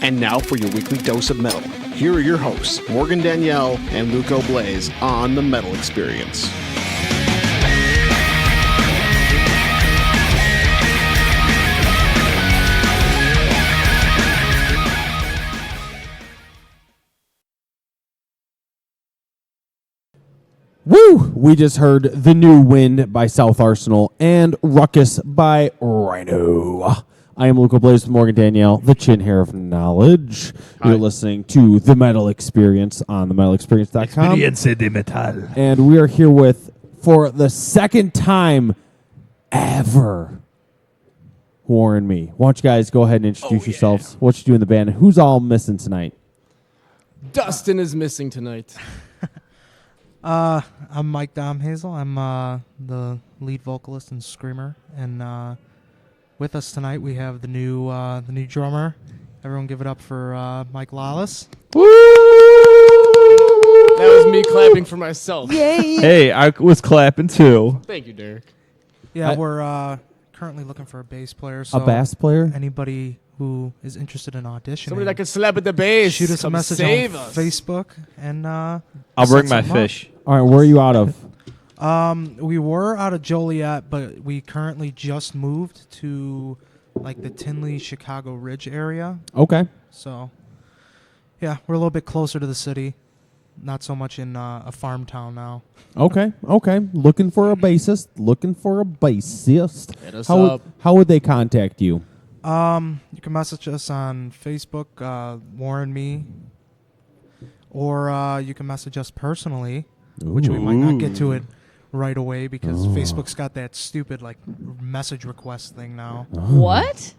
And now for your weekly dose of metal. Here are your hosts, Morgan Danielle and Luco Blaze on The Metal Experience. Woo! We just heard The New Wind by South Arsenal and Ruckus by Rhino. I am Luca Blaze with Morgan Danielle, the chin hair of knowledge. You're listening to The Metal Experience on themetalexperience.com. Experience de metal. And we are here with, for the second time ever, Warren Me. Why don't you guys go ahead and introduce yourselves? What you do in the band? And who's all missing tonight? Dustin is missing tonight. I'm Mike Domhazel. I'm the lead vocalist and screamer, and with us tonight we have the new drummer. Everyone, give it up for Mike Lawless. Woo! That was me clapping for myself. Hey, I was clapping too. Thank you, Derek. Yeah, we're currently looking for a bass player. So A bass player? Anybody who is interested in auditioning, Somebody that could slap at the bass. shoot us a Come message save on us. Facebook, and I'll bring my fish. All right, where are you out of? we were out of Joliet, but we currently just moved to like the Tinley, Chicago Ridge area. Okay. So, yeah, we're a little bit closer to the city. Not so much in a farm town now. Okay. Looking for a bassist. Hit us How up. how would they contact you? You can message us on Facebook, Warren Me, or you can message us personally, which we might not get to it right away because Facebook's got that stupid like message request thing now. What?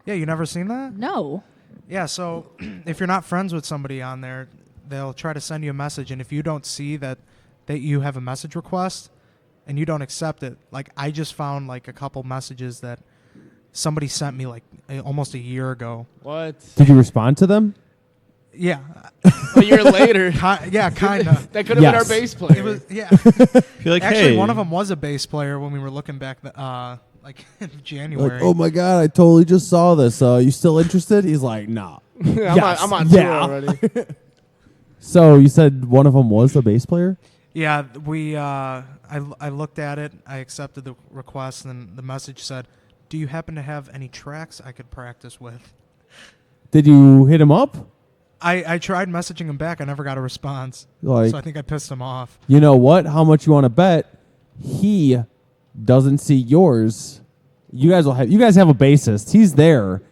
Yeah, you never seen that? No. Yeah, so if you're not friends with somebody on there, they'll try to send you a message, and if you don't see that you have a message request and you don't accept it, like I just found like a couple messages that somebody sent me like almost a year ago. What? Did you respond to them? Yeah. A year later. Yeah, kind of. That could have been our Yes. bass player. It was, yeah. Feel like, Actually, hey, one of them was a bass player when we were looking back, like in January. Like, oh my god, I totally just saw this. You still interested? He's like, nah. I'm on Yeah. tour already. So you said one of them was a bass player? Yeah, we. I looked at it. I accepted the request, and the message said, "Do you happen to have any tracks I could practice with?" Did you hit him up? I tried messaging him back. I never got a response. Like, So I think I pissed him off. you know what? How much you want to bet he doesn't see yours? You guys have a bassist. He's there.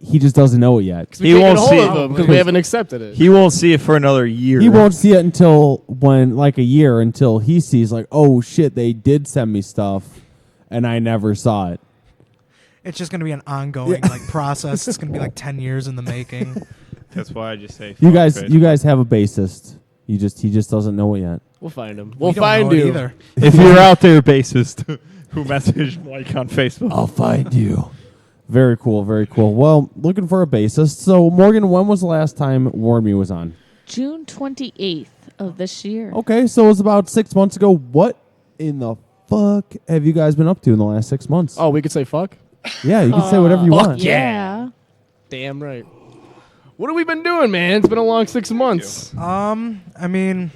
He just doesn't know it yet. We He can't won't get a see hold it. of him because we haven't accepted it. he won't see it for another year. He won't see it until a year until he sees like, oh shit, they did send me stuff and I never saw it. It's just going to be an ongoing like process. It's going to be like 10 years in the making. That's why I just say. You guys have a bassist. He just doesn't know it yet. We'll find him. We We'll don't find know it you. either. If you're out there, bassist, who messaged Mike on Facebook, I'll find you. Very cool, very cool. Well, looking for a bassist. So, Morgan, when was the last time Warren Me was on? June 28th of this year. Okay, so it was about 6 months ago. What in the fuck have you guys been up to in the last 6 months? Oh, we could say fuck? Yeah, you can say whatever you want. Yeah. Damn right. What have we been doing, man? It's been a long 6 months. I mean,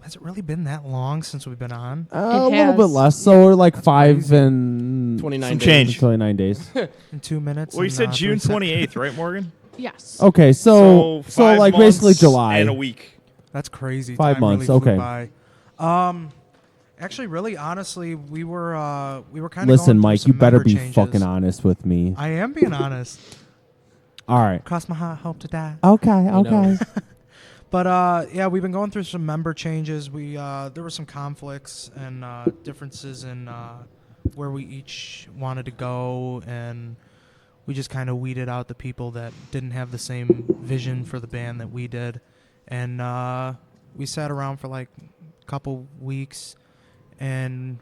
has it really been that long since we've been on? A It little bit has. less. So we're like 5 and 29 some days. change. 29 days. In 2 minutes? Well, you and, said June 3 seconds. 28th, right, Morgan? Yes. Okay, so 5 like months basically July. and a week. That's crazy. 5 Time months, really flew okay. by. Actually, really, honestly, we were kind of. Listen, Mike, you better be fucking on. honest with me. I am being honest. All right. Cross my heart, hope to die. Okay, know. But yeah, we've been going through some member changes. There were some conflicts and differences in where we each wanted to go, and we just kind of weeded out the people that didn't have the same vision for the band that we did, and we sat around for like a couple weeks, and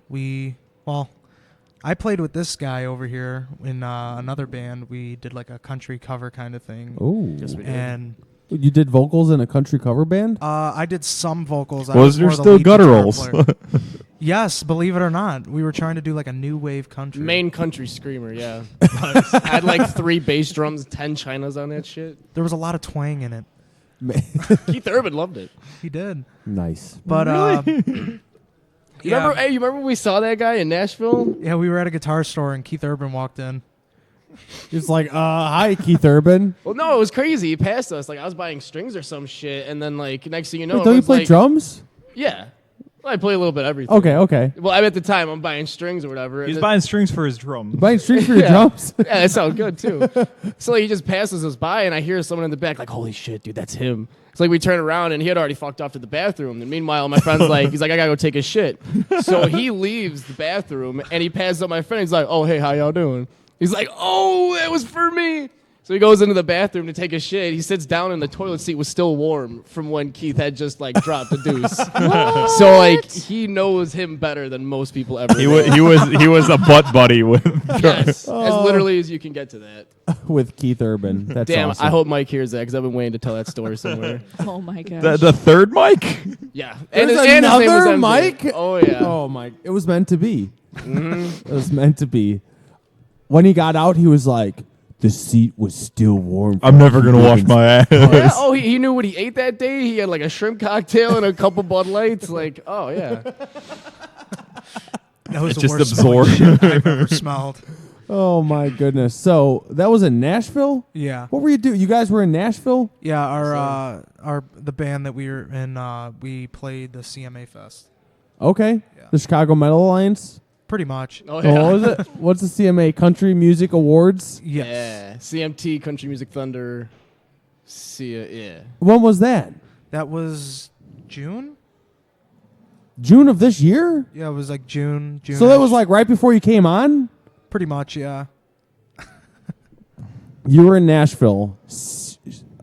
I played with this guy over here in another band. We did like a country cover kind of thing. Ooh. Yes, we did. And You did vocals in a country cover band? I did some vocals. I Was more there the still lead guitar gutturals? player. Yes, believe it or not, we were trying to do like a new wave country. Main country screamer, yeah. I had like 3 bass drums, 10 chinas on that shit. There was a lot of twang in it. Keith Urban loved it. He did. Nice. But You yeah, remember? Hey, you remember when we saw that guy in Nashville? yeah, we were at a guitar store and Keith Urban walked in. It's like, hi, Keith Urban. Well, no, it was crazy. He passed us. Like I was buying strings or some shit, and then like next thing you know, Wait, don't you everyone's play like, drums? Yeah, well, I play a little bit of everything. Okay. Well, at the time, I'm buying strings or whatever. He's and buying strings for his drums. Buying strings for your Yeah. drums? Yeah, that sounds good too. So like, he just passes us by, and I hear someone in the back like, "Holy shit, dude, that's him." It's like we turn around, and he had already fucked off to the bathroom. And meanwhile, my friend's like, he's like, "I gotta go take a shit." So he leaves the bathroom, and he passes up my friend. He's like, "Oh, hey, how y'all doing?" He's like, "Oh, that was for me." So he goes into the bathroom to take a shit. He sits down, and the toilet seat was still warm from when Keith had just like dropped the deuce. So like he knows him better than most people ever. He will. was a butt buddy with Yes, as literally as you can get to that. With Keith Urban. That's Damn, awesome. I hope Mike hears that because I've been waiting to tell that story somewhere. Oh my gosh. the third mic. Yeah, There's his name was another MJ. Mike? Oh yeah. Oh, my. It was meant to be. It was meant to be. When he got out, he was like, the seat was still warm. I'm never gonna wash my ass. Oh, yeah? Oh, he knew what he ate that day. He had like a shrimp cocktail and a couple Bud Lights. Like, oh yeah. That was It the just worst absorbed. smelling shit I've ever smelled. Oh, my goodness. So that was in Nashville? Yeah. What were you doing? You guys were in Nashville? Yeah, the band that we were in, we played the CMA Fest. Okay. Yeah. The Chicago Metal Alliance? Pretty much. Oh Oh, yeah. what was it? What's the CMA? Country Music Awards? Yes. Yeah. CMT Country Music Thunder. Yeah. When was that? That was June? June of this year? Yeah, it was like June. So that was like right before you came on? pretty much, yeah. You were in Nashville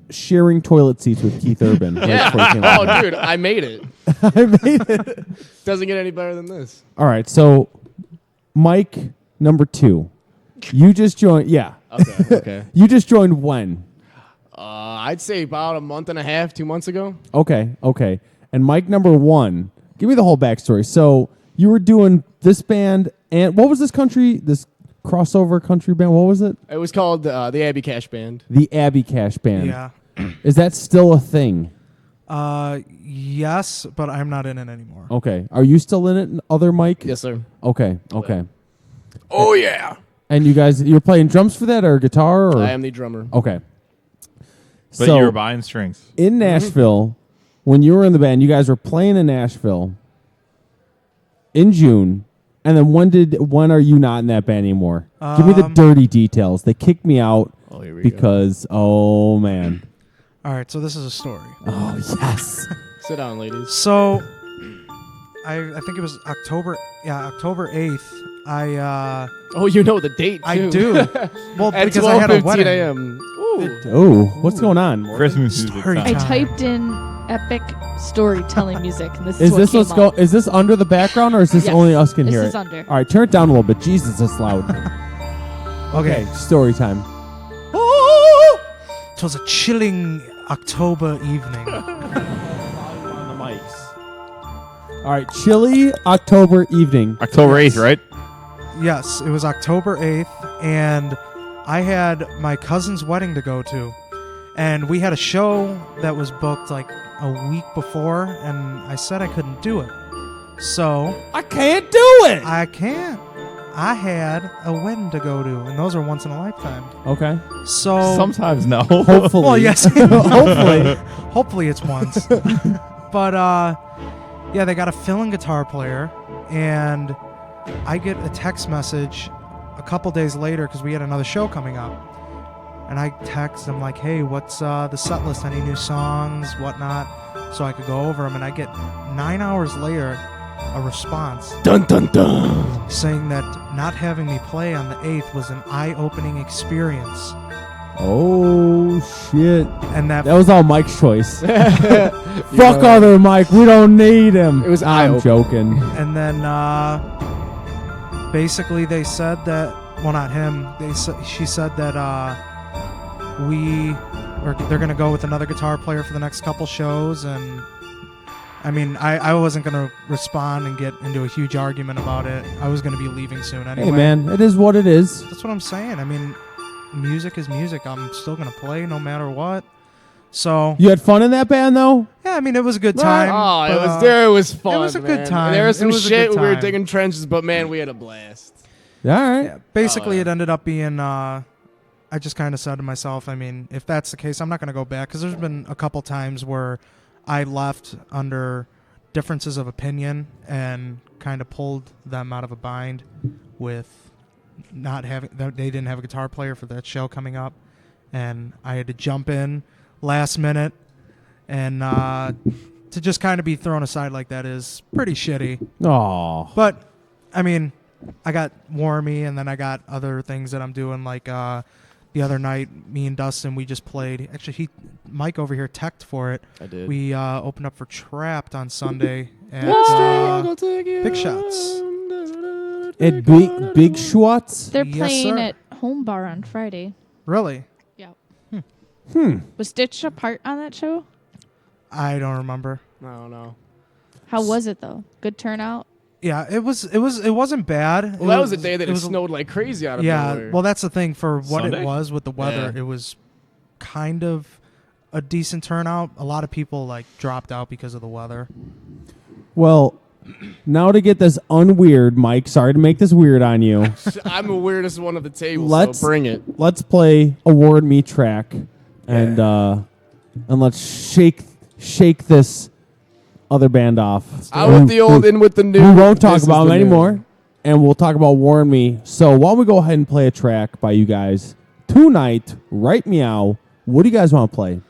sharing toilet seats with Keith Urban. Right before you came Yeah. on. Oh, dude, I made it. I made it. Doesn't get any better than this. All right, so Mike number 2. You just joined. Yeah. Okay. Okay. You just joined when? I'd say about a month and a half, 2 months ago. Okay. And Mike number 1. Give me the whole backstory. So you were doing this band, and what was this crossover country band? What was it? It was called the Abbey Cash Band. The Abbey Cash Band. Yeah. Is that still a thing? Yes, but I'm not in it anymore. Okay. Are you still in it, other Mike? Yes, sir. Okay. Oh yeah. And you guys, you're playing drums for that or guitar? Or? I am the drummer. Okay. But so you were buying strings. in Nashville, when you were in the band, you guys were playing in Nashville in June. And then when are you not in that band anymore? Give me the dirty details. They kicked me out Oh, here we go. because, oh man. All right, so this is a story. Oh, yes. Sit down, ladies. So, I think it was October 8th. Oh, you know the date, too. I do. Well, At because I had a 12:15 wedding. a.m. Ooh. Oh, what's going on? Christmas music. Story time. I time. typed in epic storytelling music, and this Is what this came what's going? up. Is this under the background, or is this Yes. only us can This hear is it? under. All right, turn it down a little bit. Jesus, it's loud. Okay. Story time. It was a chilling October evening. On the mics. All right, chilly October evening. October 8th, right? Yes, it was October 8th, and I had my cousin's wedding to go to. And we had a show that was booked like a week before, and I said I couldn't do it. So, I can't do it. I can't. I had a wedding to go to, and those are once in a lifetime. Okay. So, Sometimes no. Hopefully. well, yes, Hopefully. hopefully it's once. But yeah, they got a fill-in guitar player, and I get a text message a couple days later because we had another show coming up, and I text them like, "Hey, what's the set list? Any new songs, whatnot?" So I could go over them, and I get 9 hours later a response Dun dun dun. saying that not having me play on the 8th was an eye-opening experience, Oh shit. and that That was all Mike's choice. Fuck know. other Mike. We don't need him. It was I'm eye-opening. joking. And then basically they said that, well, not him. She said that they're gonna go with another guitar player for the next couple shows, and I mean, I wasn't going to respond and get into a huge argument about it. I was going to be leaving soon anyway. Hey, man, it is what it is. That's what I'm saying. I mean, music is music. I'm still going to play no matter what. So, You had fun in that band, though? yeah, I mean, it was a good time. Oh, it but, was there. It was fun. it was a good man. time. There was It some was a shit. good We were time. digging trenches, but man, we had a blast. All right. Yeah, basically, yeah. it ended up being. I just kind of said to myself, I mean, if that's the case, I'm not going to go back because there's been a couple times where I left under differences of opinion and kind of pulled them out of a bind with not having. They didn't have a guitar player for that show coming up, and I had to jump in last minute, and to just kind of be thrown aside like that is pretty shitty. Oh. But I mean, I got Warmy, and then I got other things that I'm doing. Like the other night, me and Dustin, we just played. Actually, Mike over here teched for it. I did. We opened up for Trapped on Sunday at Big Shots. At Big Schwartz? They're Yes, playing sir. at Home Bar on Friday. Really? Yeah. Was Stitch a part on that show? I don't remember. I don't know. How was it though? Good turnout. Yeah, it wasn't bad. Well, that was the day that it was snowed like crazy out of Yeah, nowhere. well, that's the thing for what Sunday? it was with the weather. Yeah. It was kind of a decent turnout. A lot of people like dropped out because of the weather. Well, now to get this unweird, Mike, sorry to make this weird on you. I'm the weirdest one at the table, Let's- so bring it. Let's play a Ward Me track and let's shake this other band off. Out with the old, in with the new. We won't talk This is about the them new. anymore, and we'll talk about Warn Me. So why don't we go ahead and play a track by you guys tonight? Right meow. What do you guys want to play?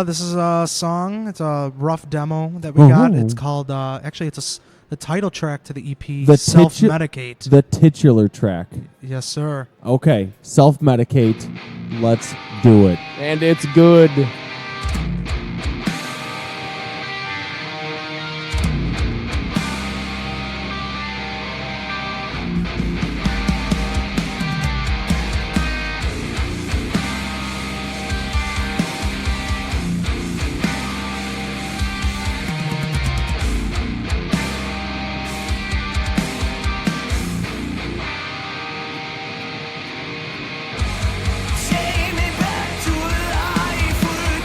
This is a song. It's a rough demo that we got. Oh. It's called actually it's the title track to the EP. The Self Medicate. The titular track. Yes, sir. Okay, Self Medicate. Let's do it. And it's good. Take me back to life.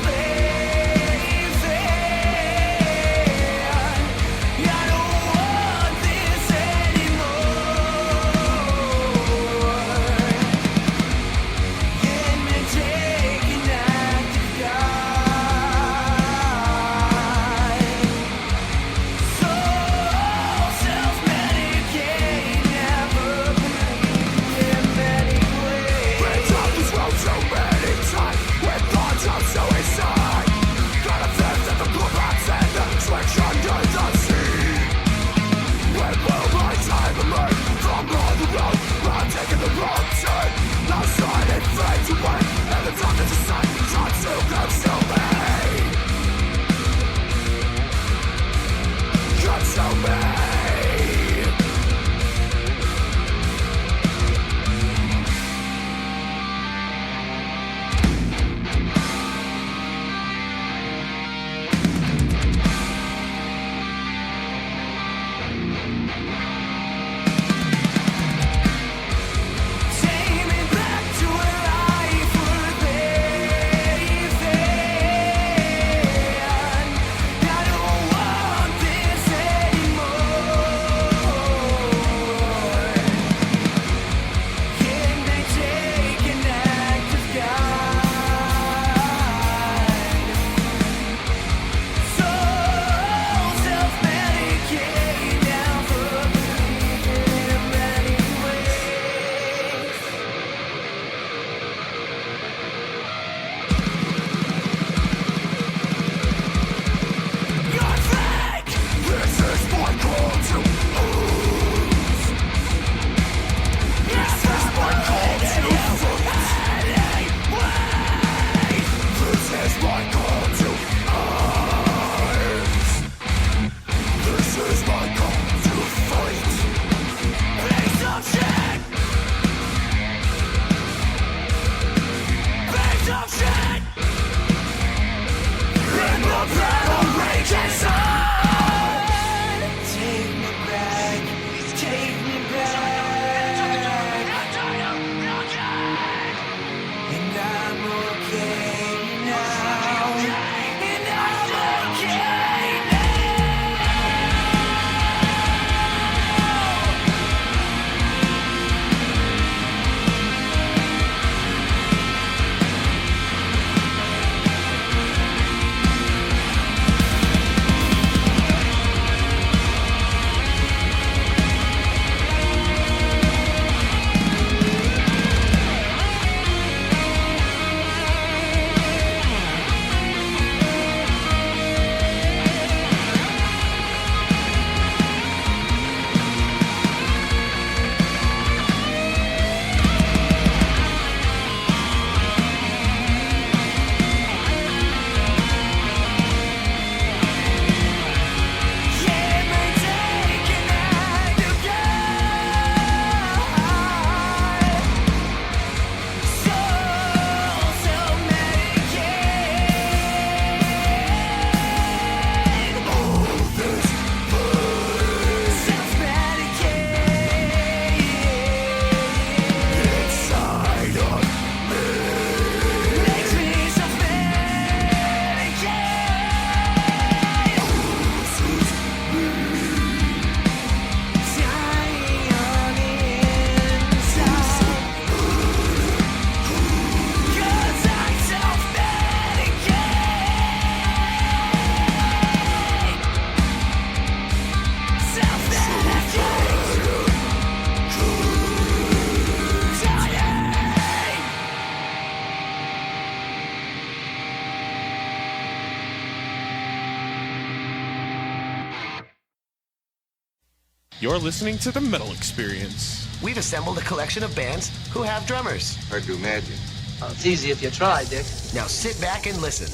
You're listening to the Metal Experience. We've assembled a collection of bands who have drummers. I do magic. Well, it's easy if you try, Dick. Now sit back and listen.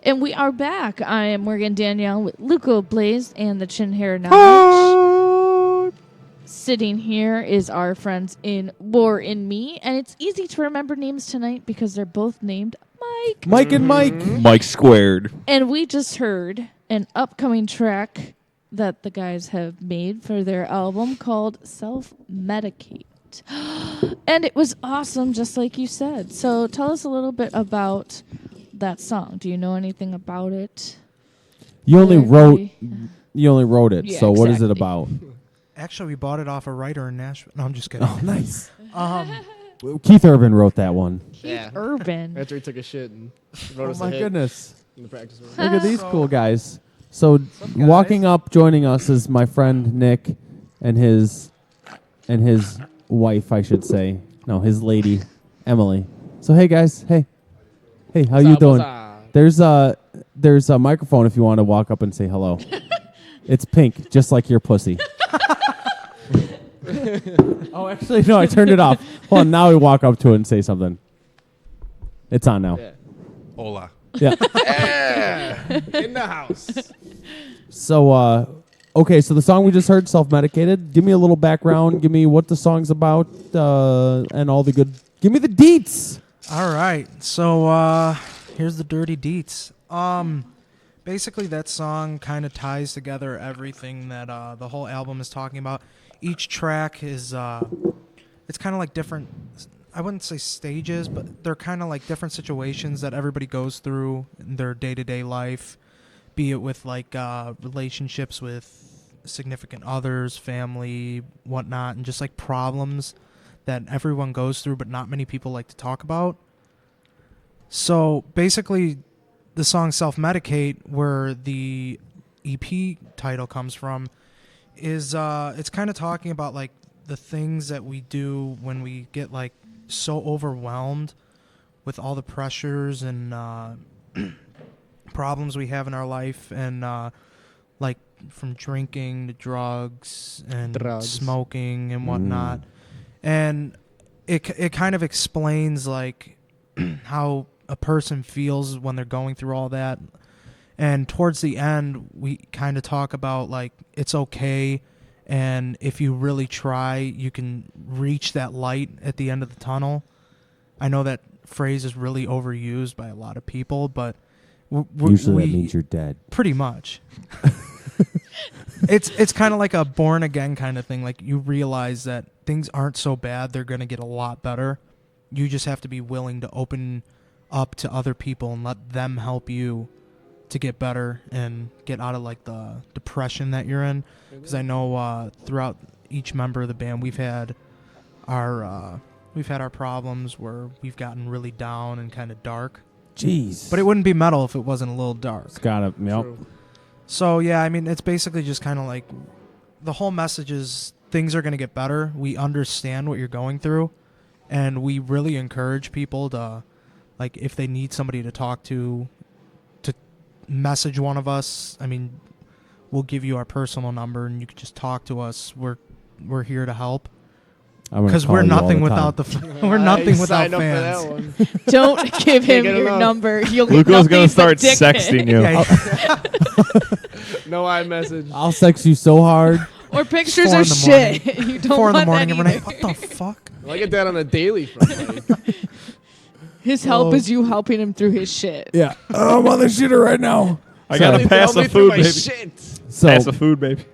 And we are back. I am Morgan Danielle with Luco Blaze and the Chin Hair Knowledge. Sitting here is our friends in War in Me, and it's easy to remember names tonight because they're both named Mike. Mike and Mike. Mike squared. And we just heard an upcoming track that the guys have made for their album called Self-Medicate. And it was awesome, just like you said. So tell us a little bit about that song. Do you know anything about it? You only Lyrically? wrote it. Yeah, so what is it exactly. about? Actually, we bought it off a writer in Nashville. No, I'm just kidding. Oh, nice. Um, Keith Urban wrote that one. Yeah. Urban. After he took a shit and wrote Oh us a my hit goodness. in the practice room. Look at these cool guys. So walking up, joining us is my friend Nick and his wife, I should say. No, his lady, Emily. So hey guys, hey, how you doing? There's a microphone if you want to walk up and say hello. It's pink, just like your pussy. Oh, actually, no, I turned it off. Hold on, now we walk up to it and say something. It's on now. Yeah. Hola. Yeah. In the house. So, okay, so the song we just heard, Self-Medicated. Give me a little background. Give me what the song's about and all the good. Give me the deets. All right. So here's the dirty deets. Basically, that song kind of ties together everything that the whole album is talking about. Each track is it's kind of like different. I wouldn't say stages, but they're kind of like different situations that everybody goes through in their day-to-day life, be it with like relationships with significant others, family, whatnot, and just like problems that everyone goes through, but not many people like to talk about. So basically, the song Self-Medicate, where the EP title comes from, is it's kind of talking about like the things that we do when we get like so overwhelmed with all the pressures and problems we have in our life, and like from drinking to drugs and smoking and whatnot. And it kind of explains like how a person feels when they're going through all that. And towards the end, we kind of talk about like it's okay, and if you really try, you can reach that light at the end of the tunnel. I know that phrase is really overused by a lot of people, but Usually that means you're dead. Pretty much. It's kind of like a born again kind of thing. Like you realize that things aren't so bad; they're going to get a lot better. You just have to be willing to open up to other people and let them help you to get better and get out of like the depression that you're in. Because I know throughout each member of the band, we've had our problems where we've gotten really down and kind of dark. Jeez. But it wouldn't be metal if it wasn't a little dark. It's got to, yep. So yeah, I mean, it's basically just kind of like the whole message is things are going to get better. We understand what you're going through, and we really encourage people to, like, if they need somebody to talk to message one of us. I mean, we'll give you our personal number, and you can just talk to us. We're here to help. Because we're nothing without we're nothing without fans. Don't give him your number. You'll get Luco's nothing gonna start but dick sexting pic. you. No iMessage. I'll sex you so hard. Or pictures 4 of in the shit. morning. You don't 4 in the want morning, that and we're either. like, what the fuck? I get that on a daily front. His help is you helping him through his shit. Yeah. Oh, I'm on the shitter right now. I gotta pass the food, baby. So, Pass the food, baby.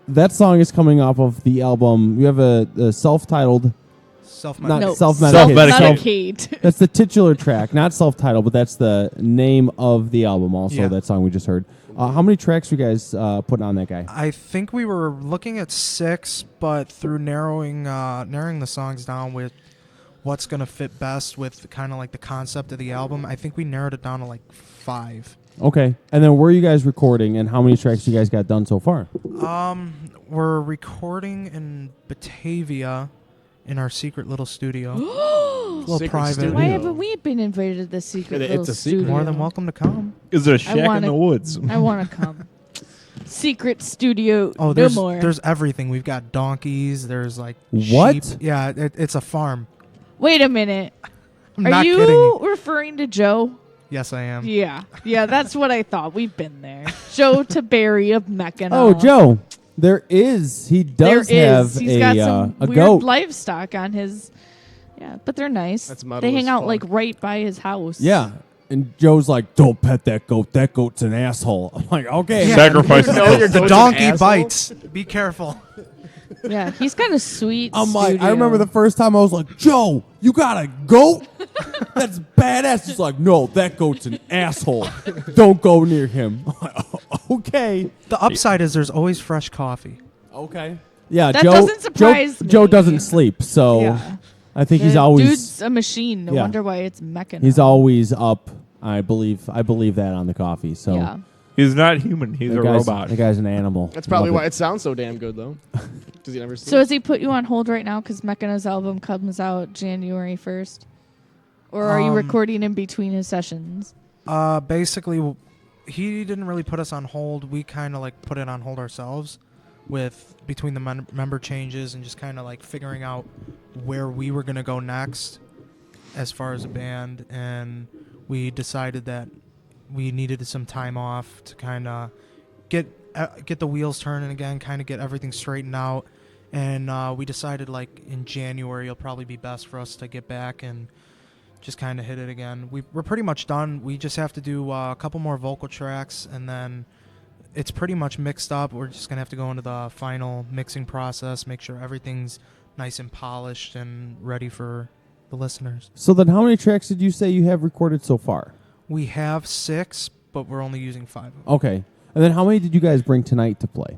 that song is coming off of the album. You have a self-titled, not Self-medicate. self-medicated. Self-medicate. That's the titular track, not self-titled, but that's the name of the album. Also, Yeah. that song we just heard. How many tracks you guys putting on that guy? I think we were looking at 6, but through narrowing the songs down with what's going to fit best with kind of like the concept of the album, I think we narrowed it down to like 5. Okay, and then where are you guys recording, and how many tracks you guys got done so far? We're recording in Batavia, in our secret little studio. Little Secret private. studio. Why haven't we been invited to this secret It's little a secret. studio? More than welcome to come. Is there a shack wanna- in the woods? I want to come. Secret studio. Oh, no more. there's everything. We've got donkeys. There's like What? sheep. Yeah, it's a farm. Wait a minute. I'm Are not you kidding you. referring to Joe? Yes, I am. Yeah. Yeah, that's what I thought. We've been there. Joe Taberry of Mecca. Oh, Joe. There is. He does have He's got a some weird goat. livestock on his. Yeah, but they're nice. That's metal they hang as out fuck. like right by his house. Yeah. And Joe's like, don't pet that goat. That goat's an asshole. I'm like, okay. Yeah. Sacrifice No, your The goat's an donkey asshole? bites. Be careful. Yeah, he's got a sweet. I'm like, I studio. remember the first time I was like, Joe, you got a goat? That's badass. He's like, no, that goat's an asshole. Don't go near him. I'm like, okay. The upside is there's always fresh coffee. Okay. Yeah, That Joe. doesn't surprise Joe me. doesn't sleep, so Yeah. I think he's The always dude's a machine. No Yeah. wonder why it's Mecca. he's now. always up. I believe that on the coffee. So Yeah. He's not human. He's the a guy's, robot. The guy's an animal. That's probably Love why it sounds so damn good, though. Does he never sleep? So has he put you on hold right now because Mecca's album comes out January 1st? Or are you recording in between his sessions? Basically, he didn't really put us on hold. We kind of like put it on hold ourselves, with between the member changes and just kind of like figuring out where we were gonna go next, as far as a band, and we decided that we needed some time off to kind of get the wheels turning again, kind of get everything straightened out, and we decided like in January it'll probably be best for us to get back and just kind of hit it again. We're pretty much done. We just have to do a couple more vocal tracks, and then it's pretty much mixed up. We're just gonna have to go into the final mixing process, make sure everything's nice and polished and ready for the listeners. So then, how many tracks did you say you have recorded so far? We have 6, but we're only using 5 of them. Okay, and then how many did you guys bring tonight to play?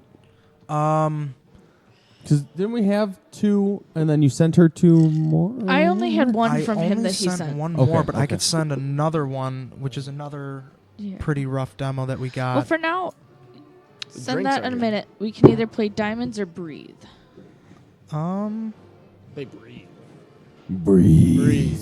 Because didn't we have 2, and then you sent her 2 more? I only had one I from only him that he sent sent. one Okay, more, but I okay. could send another one, which is another Yeah. pretty rough demo that we got. Well, for now, The send drinks that are in a here. minute. We can either play Diamonds or Breathe. They breathe. Breathe.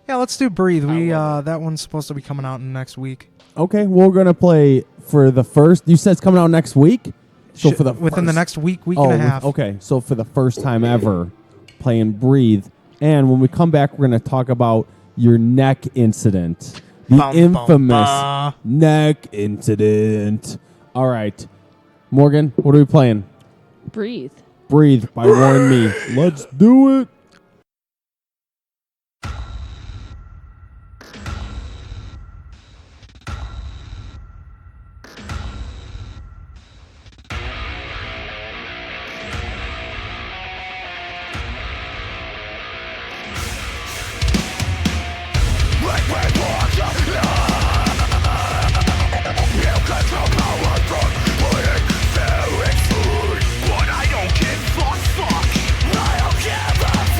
Yeah, let's do Breathe. We love that one's supposed to be coming out in next week. Okay, we're gonna play for the first. You said it's coming out next week. So for the within the first- next week and a half. Okay, so for the first time ever, playing Breathe, and when we come back, we're gonna talk about your neck incident, the Bum, bum, infamous bah. neck incident. All right, Morgan, what are we playing? Breathe. Breathe by Warren Me. Let's do it. But I don't give a fuck. I don't give a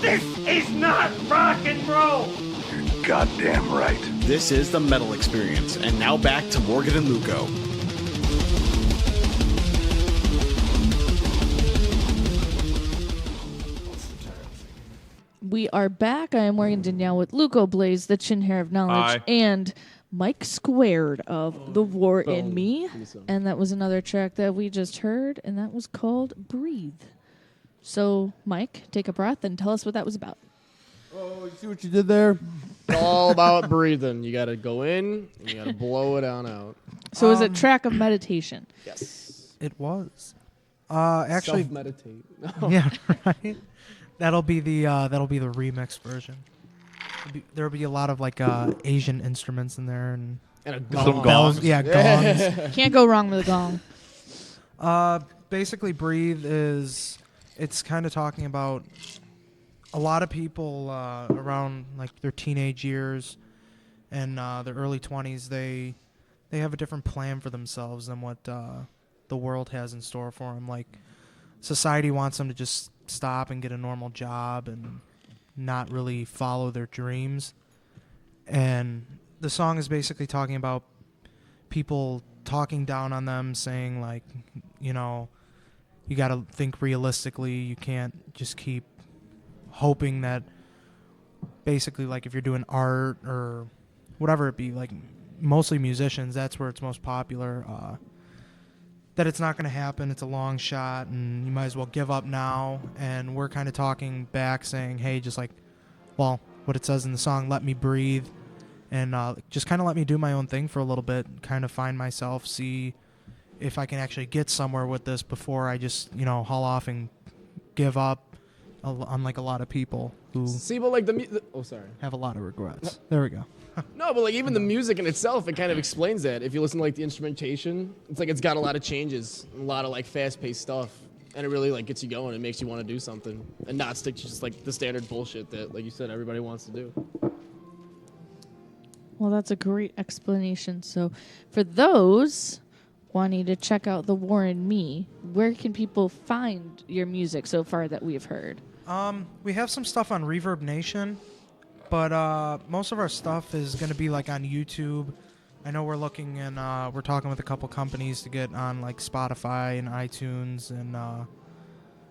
This is not rock and roll! You're goddamn right. This is the Metal Experience, and now back to Morgan and Luco. We are back. I am Morgan Danielle with Luco Blaze, the chin hair of knowledge, Hi. and Mike Squared of The War in Me. And that was another track that we just heard, and that was called Breathe. So, Mike, take a breath and tell us what that was about. Oh, you see what you did there? It's all about breathing. You got to go in and you got to blow it on out. So, is it a track of meditation? Yes. It was. Actually, Self-meditate. yeah, right. That'll be the remix version. There'll be a lot of like Asian instruments in there and And a Some gong. gongs. Yeah, gongs. Can't go wrong with a gong. Basically, Breathe is it's kind of talking about a lot of people around like their teenage years and their early 20s. They have a different plan for themselves than what the world has in store for them. Like society wants them to just stop and get a normal job and not really follow their dreams. And the song is basically talking about people talking down on them, saying like, you know, you got to think realistically. You can't just keep hoping that basically like if you're doing art or whatever it be, like mostly musicians, that's where it's most popular, that it's not going to happen. It's a long shot and you might as well give up now. And we're kind of talking back saying, hey, just like, well, what it says in the song, let me breathe and just kind of let me do my own thing for a little bit, kind of find myself, see if I can actually get somewhere with this before I just, you know, haul off and give up, unlike a lot of people who See, but like oh, sorry. have a lot of regrets. There we go. No, but like even the music in itself, it kind of explains that. If you listen to like the instrumentation, it's like it's got a lot of changes, a lot of like fast-paced stuff, and it really like gets you going. It makes you want to do something and not stick to just like the standard bullshit that, like you said, everybody wants to do. Well, that's a great explanation. So, for those wanting to check out The War in Me, where can people find your music so far that we have heard? We have some stuff on Reverb Nation, but most of our stuff is going to be like on YouTube. I know we're looking and we're talking with a couple companies to get on like Spotify and iTunes, and I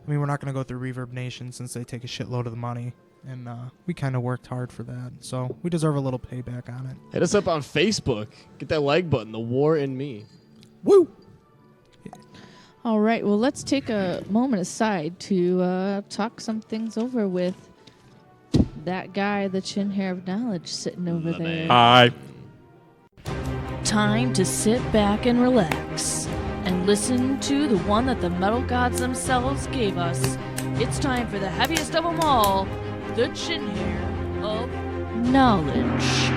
mean we're not going to go through Reverb Nation since they take a shitload of the money, and we kind of worked hard for that, so we deserve a little payback on it. Hit us up on Facebook. Get that like button. The War in Me. Woo! All right, well, let's take a moment aside to talk some things over with that guy, the chin hair of knowledge, sitting over there. Hi. Time to sit back and relax and listen to the one that the metal gods themselves gave us. It's time for the heaviest of them all, the chin hair of knowledge.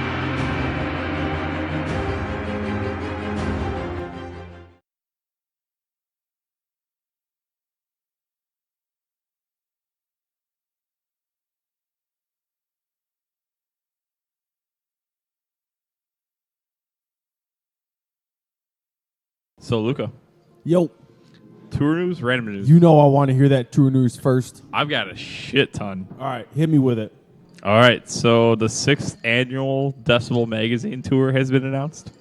So, Luca, Yo, tour news, random news. you know I want to hear that true news first. I've got a shit ton. All right, hit me with it. All right, so the 6th annual Decibel Magazine tour has been announced.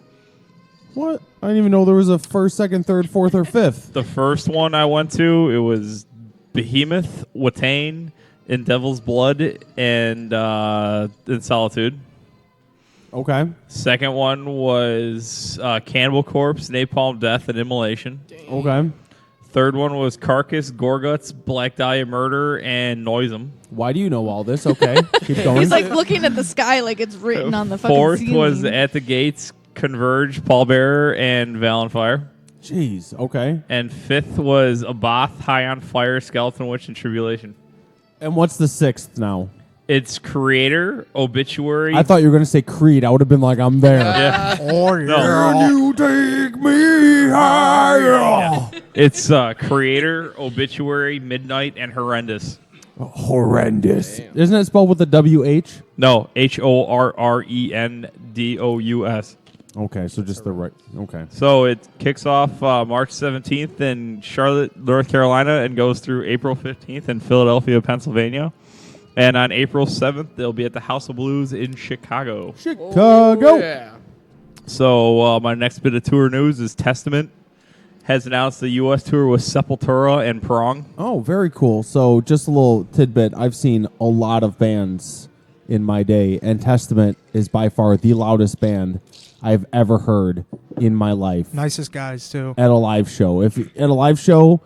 What? I didn't even know there was a first, second, third, fourth, or fifth. The first one I went to, it was Behemoth, Watain, In Devil's Blood, and In Solitude. Okay. Second one was Cannibal Corpse, Napalm Death, and Immolation. Okay. Third one was Carcass, Gorguts, Black Dahlia Murder, and Noisem. Why do you know all this? Okay. Keep going. He's like looking at the sky like it's written on the fucking Fourth ceiling. was At the Gates, Converge, Pallbearer, and Valenfire. Jeez. Okay. And fifth was Abath, High on Fire, Skeleton Witch, and Tribulation. And what's the sixth now? It's Creator, Obituary. I thought you were going to say Creed. I would have been like, I'm there. Yeah. Oh, yeah. Can you take me higher? It's Creator, Obituary, Midnight, and Horrendous. Horrendous. Isn't it spelled with a W-H? No, HORRENDOUS. Okay, so just the right. Okay. So it kicks off March 17th in Charlotte, North Carolina, and goes through April 15th in Philadelphia, Pennsylvania. And on April 7th, they'll be at the House of Blues in Chicago. Chicago. Oh, yeah. So my next bit of tour news is Testament has announced the U.S. tour with Sepultura and Prong. Oh, very cool. So just a little tidbit. I've seen a lot of bands in my day, and Testament is by far the loudest band I've ever heard in my life. Nicest guys too. At a live show. If at a live show,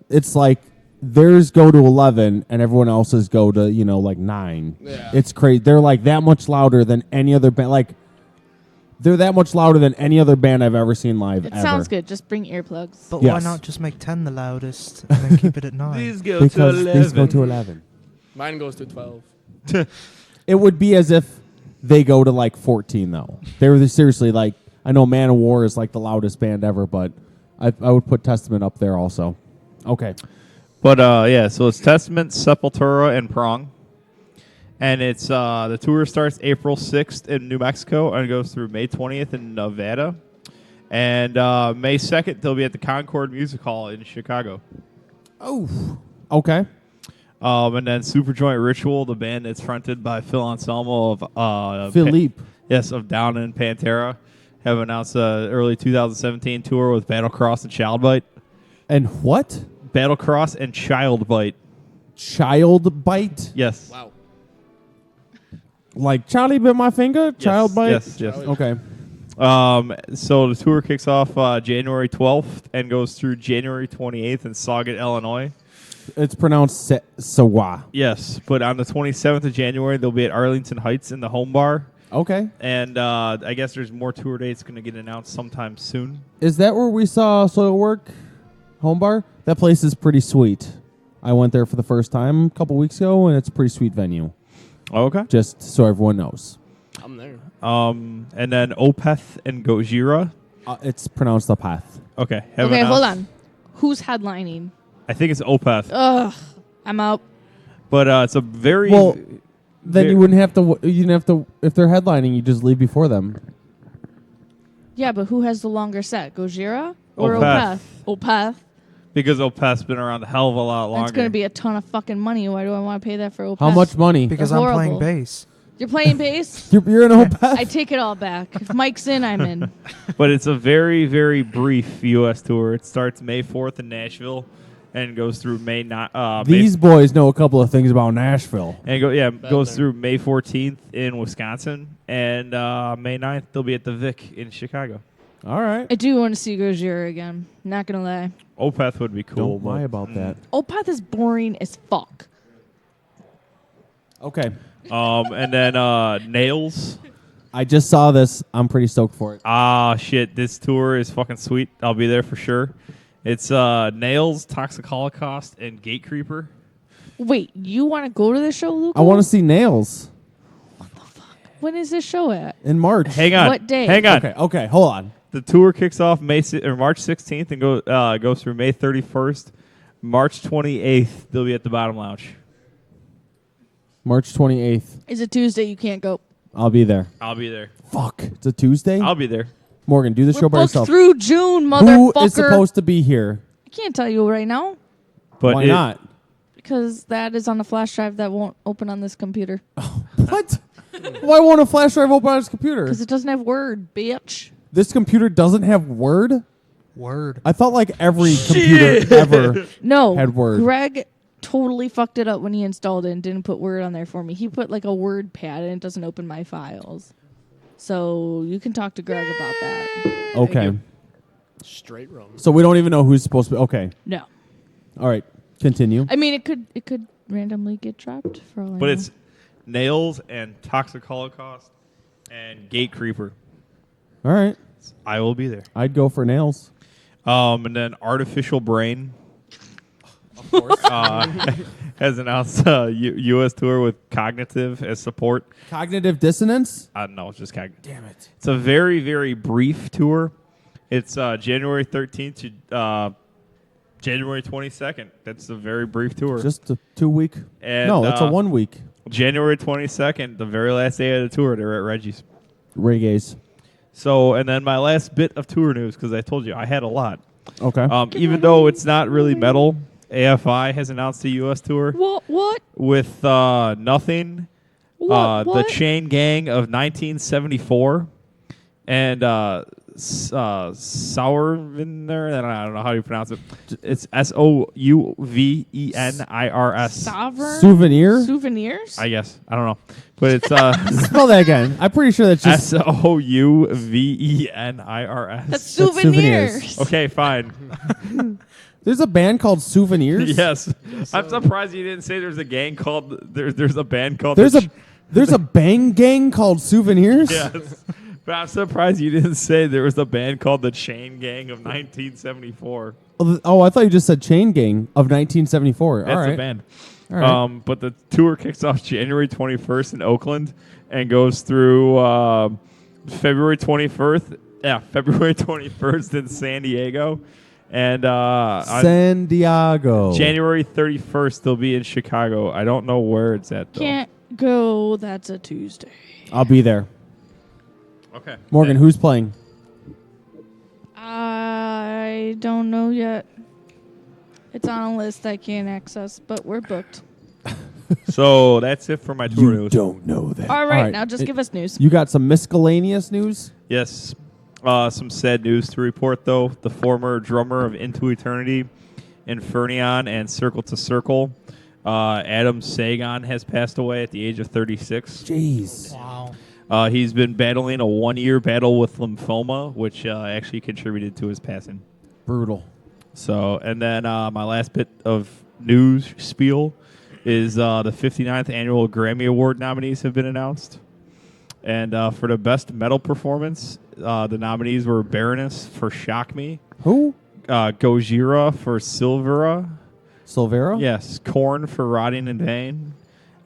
it's like theirs go to 11 and everyone else's go to, like 9. Yeah. It's crazy. They're like that much louder than any other band. Like they're that much louder than any other band I've ever seen live. It ever. sounds good. Just bring earplugs. But why Yes. not just make 10 the loudest and then keep it at 9? These go Because to these go 11. to 11. Mine goes to 12. It would be as if they go to like 14 though. They were seriously like, I know Man of War is like the loudest band ever, but I would put Testament up there also. Okay. But so it's Testament, Sepultura, and Prong. And it's the tour starts April 6th in New Mexico and goes through May 20th in Nevada. And May 2nd, they'll be at the Concord Music Hall in Chicago. Oh. Okay. And then Superjoint Ritual, the band that's fronted by Phil Anselmo of Philippe. of Down and Pantera, have announced an early 2017 tour with Battlecross and Childbite. And what? Battlecross and Childbite. Child bite? Yes. Wow. Like Charlie bit my finger? Child bite? Yes. Okay. So the tour kicks off January 12th and goes through January 28th in Sauget, Illinois. It's pronounced Sawa. Yes, but on the 27th of January, they'll be at Arlington Heights in the Home Bar. Okay. And I guess there's more tour dates going to get announced sometime soon. Is that where we saw Soilwork Home Bar? That place is pretty sweet. I went there for the first time a couple weeks ago, and it's a pretty sweet venue. Okay. Just so everyone knows. I'm there. And then Opeth and Gojira. It's pronounced Opeth. Okay. Okay, hold on. Who's headlining? I think it's Opeth. Ugh, I'm out. But it's a very... Well, then you wouldn't have to. You didn't have to. If they're headlining, you just leave before them. Yeah, but who has the longer set? Gojira or Opeth. Opeth. Because Opeth's been around a hell of a lot longer. That's going to be a ton of fucking money. Why do I want to pay that for Opeth? How much money? Because They're I'm playing horrible. bass. You're playing bass? You're in Opeth. I take it all back. If Mike's in, I'm in. But it's a very, very brief U.S. tour. It starts May 4th in Nashville and goes through May 9th. These boys know a couple of things about Nashville. And goes through May 14th in Wisconsin. And May 9th, they'll be at the Vic in Chicago. All right. I do want to see Gojira again. Not going to lie. Opeth would be cool. Don't lie about that. Opeth is boring as fuck. Okay. And then Nails. I just saw this. I'm pretty stoked for it. Ah, shit. This tour is fucking sweet. I'll be there for sure. It's Nails, Toxic Holocaust, and Gatecreeper. Wait, you want to go to the show, Luke? I want to see Nails When is this show at? in March. Hang on. What day? Hang on. Okay. Hold on. The tour kicks off March 16th and goes through May 31st. March 28th, they'll be at the Bottom Lounge. March 28th. Is it Tuesday? You can't go. I'll be there. I'll be there. Fuck. It's a Tuesday? I'll be there. Morgan, do the We're show by booked yourself. through June, Who motherfucker. is supposed to be here? I can't tell you right now But Why not? because that is on a flash drive that won't open on this computer What? Why won't a flash drive open on his computer? because it doesn't have Word, bitch. This computer doesn't have Word? Word. I thought like every computer ever No, had Word. Greg totally fucked it up when he installed it and didn't put Word on there for me. He put like a Word pad and it doesn't open my files. So you can talk to Greg about that. Okay. Straight rum. So we don't even know who's supposed to be. Okay. No, All right. Continue. I mean it could randomly get dropped for all I But know. it's Nails and Toxic Holocaust and Gatecreeper. All right. I will be there. I'd go for Nails. And then Artificial Brain. Of course. Has announced a U.S. tour with Cognitive as support. Cognitive dissonance? No, it's just Cognitive. Damn it. It's a very, very brief tour. It's January 13th to January 22nd. That's a very brief tour. Just a 2 week? And, No, that's a 1 week. January 22nd, the very last day of the tour, they're at Reggie's. Reggae's. So, and then my last bit of tour news, because I told you I had a lot. Okay. Even though it's not really metal, AFI has announced a U.S. tour What? with Nothing, What? the Chain Gang of 1974, and Souvenirs. I don't know how you pronounce it. It's Souvenirs. Sovereign? Souvenirs? I guess. I don't know. But it's Spell that again. I'm pretty sure that's just Souvenirs. That's souvenirs. Okay, fine. There's a band called Souvenirs. Yes. I'm surprised you didn't say there's a gang called there's a band called There's a bang gang called Souvenirs. Yes. But I'm surprised you didn't say there was a band called the Chain Gang of 1974. Oh, I thought you just said Chain Gang of 1974. That's All right. the band. All right. But the tour kicks off January 21st in Oakland and goes through February 21st. Yeah, February 21st in San Diego. And on San Diego. January 31st, they'll be in Chicago. I don't know where it's at, though. Can't go. That's a Tuesday. I'll be there. Okay. Morgan, who's playing? I don't know yet. It's on a list I can't access, but we're booked. So that's it for my tour news. Don't know that. All right, now just give us news. You got some miscellaneous news? Yes. Some sad news to report, though. The former drummer of Into Eternity, Infernion, and Circle to Circle, Adam Sagan, has passed away at the age of 36. Jeez. Wow. He's been battling a 1-year battle with lymphoma, which actually contributed to his passing. Brutal. So, and then my last bit of news spiel is the 59th annual Grammy Award nominees have been announced. And for the best metal performance, the nominees were Baroness for Shock Me. Who? Gojira for Silvera. Silvera? Yes. Korn for Rotting in Vain.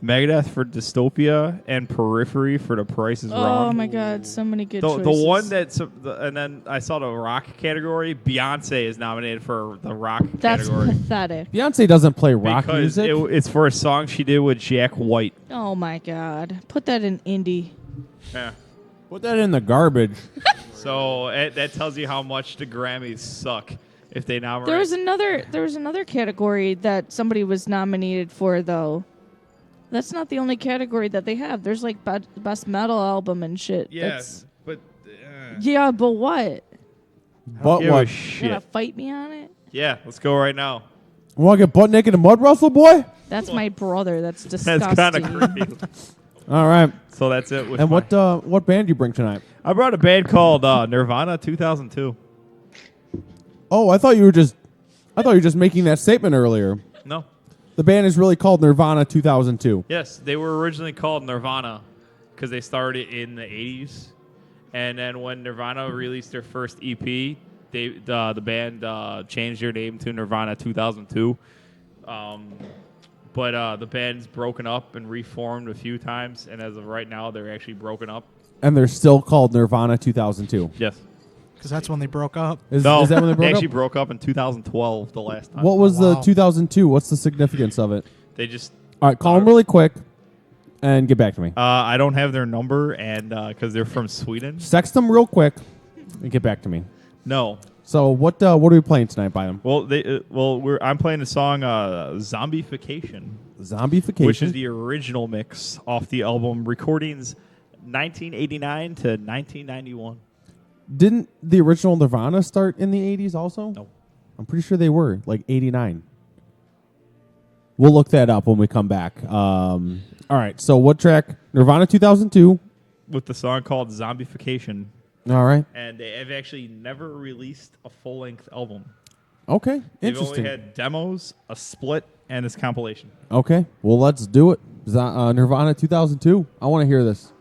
Megadeth for Dystopia. And Periphery for The Price is Wrong. Oh, my God. So many good The choices. one that's... and then I saw the rock category. Beyonce is nominated for the rock That's category. pathetic. Beyonce doesn't play rock Because music. it's for a song she did with Jack White. Oh, my God. Put that in indie. Yeah. Put that in the garbage. So that tells you how much the Grammys suck if they nominate. There was another category that somebody was nominated for, though. That's not the only category that they have. There's like best metal album and shit. Yes, but yeah, but what? But give a what? shit. You gonna fight me on it? Yeah, let's go right now. Want to get butt naked and mud wrestle, boy? That's my brother. That's disgusting. That's kind of creepy. All right. So that's it. With And what band you bring tonight? I brought a band called Nirvana 2002. Oh, I thought you were just making that statement earlier. No. The band is really called Nirvana 2002. Yes, they were originally called Nirvana because they started in the 80s. And then when Nirvana released their first EP, the band changed their name to Nirvana 2002. But the band's broken up and reformed a few times, and as of right now, they're actually broken up. And they're still called Nirvana 2002. Yes. Because that's when they broke up. Is No, that when they broke actually up? broke up in 2012, the last time. What was Wow. the 2002? What's the significance of it? They just... All right, call them really quick and get back to me. I don't have their number, and because they're from Sweden. Text them real quick and get back to me. No. So what are we playing tonight by them? Well, I'm playing the song "Zombification," Zombification, which is the original mix off the album Recordings 1989 to 1991. Didn't the original Nirvana start in the 80s also? No. I'm pretty sure they were, like 89. We'll look that up when we come back. All right, so what track? Nirvana 2002. With the song called "Zombification." All right. And they have actually never released a full-length album. Okay, They've interesting. only had demos, a split, and this compilation. Okay, well, let's do it. Nirvana 2002. I want to hear this.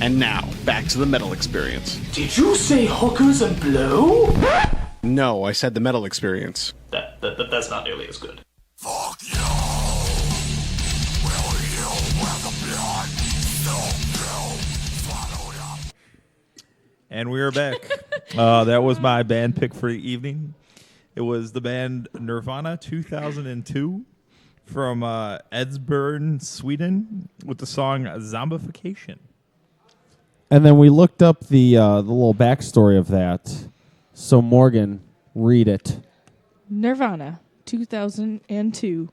And now, back to the metal experience. Did you say hookers and blow? No, I said the metal experience. That's not nearly as good. And we are back. That was my band pick for the evening. It was the band Nirvana 2002 from Edsburn, Sweden, with the song Zombification. And then we looked up the little backstory of that. So Morgan, read it. Nirvana 2002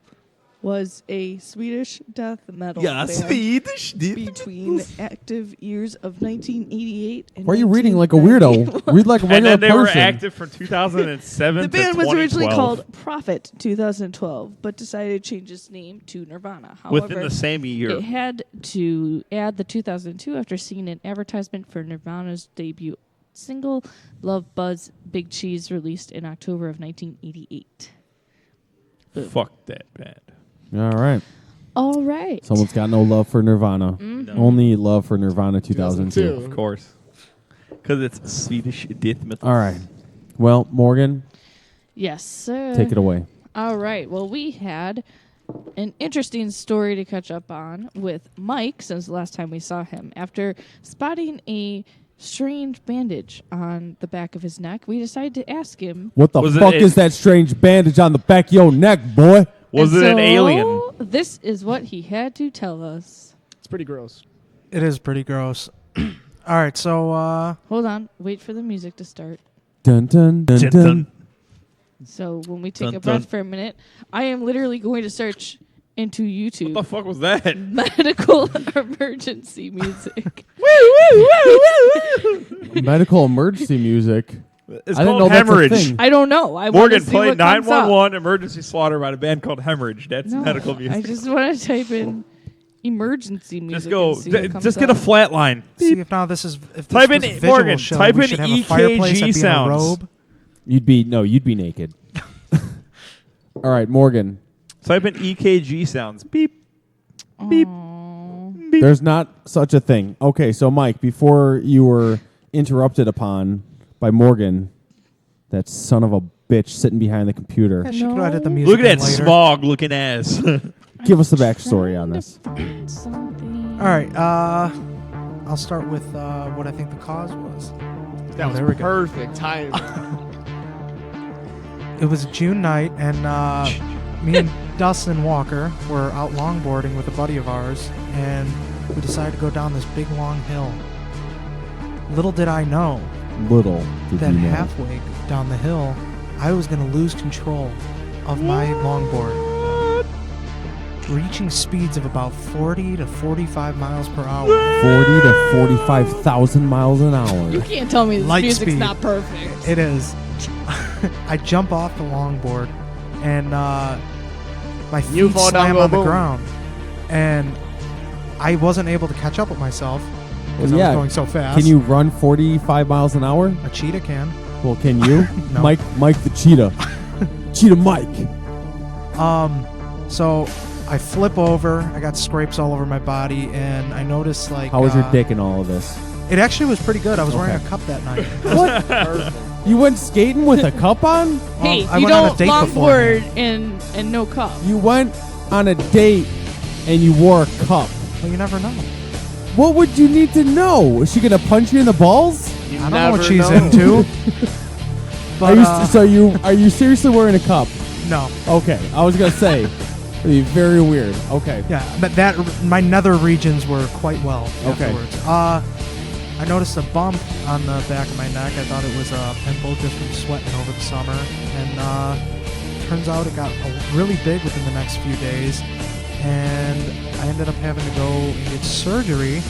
was a Swedish death metal band Swedish. between active years of 1988 and Why are you reading like a weirdo? Read like a And regular then they were person. active from 2007 The to band was originally 2012. called Prophet 2012, but decided to change its name to Nirvana. However, Within the same year. it had to add the 2002 after seeing an advertisement for Nirvana's debut single, Love Buzz Big Cheese, released in October of 1988. Fuck that band. All right. All right. Someone's got no love for Nirvana. Only love for Nirvana 2002. Of course. Because it's Swedish death metal. All right. Well, Morgan, Yes, sir. take it away. All right. Well, we had an interesting story to catch up on with Mike since the last time we saw him. After spotting a strange bandage on the back of his neck, we decided to ask him. What the fuck is that strange bandage on the back of your neck, boy? Was it an alien? This is what he had to tell us. It's pretty gross. It is pretty gross. All right, so Hold on. Wait for the music to start. Dun dun dun dun. Dun. So when we take Dun, a breath dun. for a minute, I am literally going to search into YouTube What the fuck was that? medical emergency music. Medical emergency music. It's I didn't called know that's a Hemorrhage. thing. I don't know. I Morgan want to see played what comes up. 911 Emergency Slaughter by a band called Hemorrhage. That's No, medical music. I just want to type in emergency music. Just go. and see what comes Just get a up. flat line. see if now this is if this Type was in- a visual Morgan, show, type we in should have a fireplace. I'd EKG be in a sounds. robe. You'd be naked. All right, Morgan. Type in EKG sounds. Beep. Beep. Beep. There's not such a thing. Okay, so Mike, before you were interrupted upon by Morgan, that son of a bitch sitting behind the computer, I should go edit the music Look at in that later. smog looking ass. give us the backstory on this. Find something. All right, I'll start with what I think the cause was. That was there we go. perfect time. It was a June night, and me and Dustin Walker were out longboarding with a buddy of ours, and we decided to go down this big long hill. Little did I know Little did that you know. halfway down the hill, I was going to lose control of my longboard, reaching speeds of about 40 to 45 miles per hour. 40 to 45,000 miles an hour. You can't tell me this Light music's speed. not perfect. It is. I jump off the longboard, and my feet You fall down, slam go on the boom. ground, and I wasn't able to catch up with myself because I was going so fast. Can you run 45 miles an hour? A cheetah can. Well, can you? No. Mike the cheetah. Cheetah Mike. So I flip over. I got scrapes all over my body, and I noticed like. How was your dick in all of this? It actually was pretty good. I was wearing Okay. a cup that night. What? You went skating with a cup on? Hey, I you went on a don't date longboard beforehand. and no cup. You went on a date and you wore a cup. Well, you never know. What would you need to know? Is she gonna punch you in the balls? You I don't know what never she's know. into. But Are you seriously wearing a cup? no. Okay, I was gonna say, it'd be very weird. Okay, Yeah, but my nether regions were quite well Okay. afterwards. I noticed a bump on the back of my neck. I thought it was a pimple just from sweating over the summer, and turns out it got really big within the next few days, and I ended up having to go and get surgery.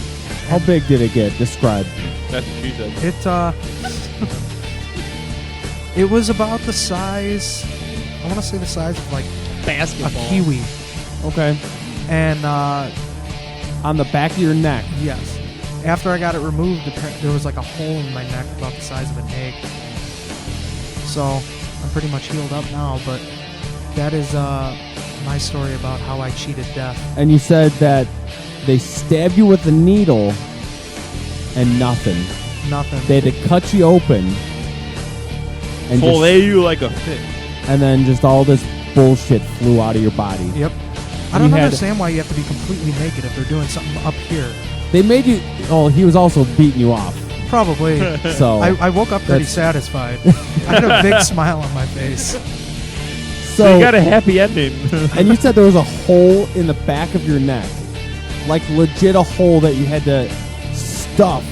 how big did it get? Describe. That's what she said. It was about the size. I want to say the size of like a Basketball. kiwi, Okay, and on the back of your neck. yes. After I got it removed, there was like a hole in my neck about the size of an egg. So I'm pretty much healed up now, but that is my story about how I cheated death. And you said that they stabbed you with a needle and nothing. Nothing. They had to cut you open and Fillet you like a fish. and then just all this bullshit flew out of your body. Yep. I You don't had- understand why you have to be completely naked if they're doing something up here. They made you. Oh, he was also beating you off. Probably. So I woke up pretty that's- satisfied. I had a big smile on my face. So you got a happy ending. And you said there was a hole in the back of your neck, like legit a hole that you had to stuff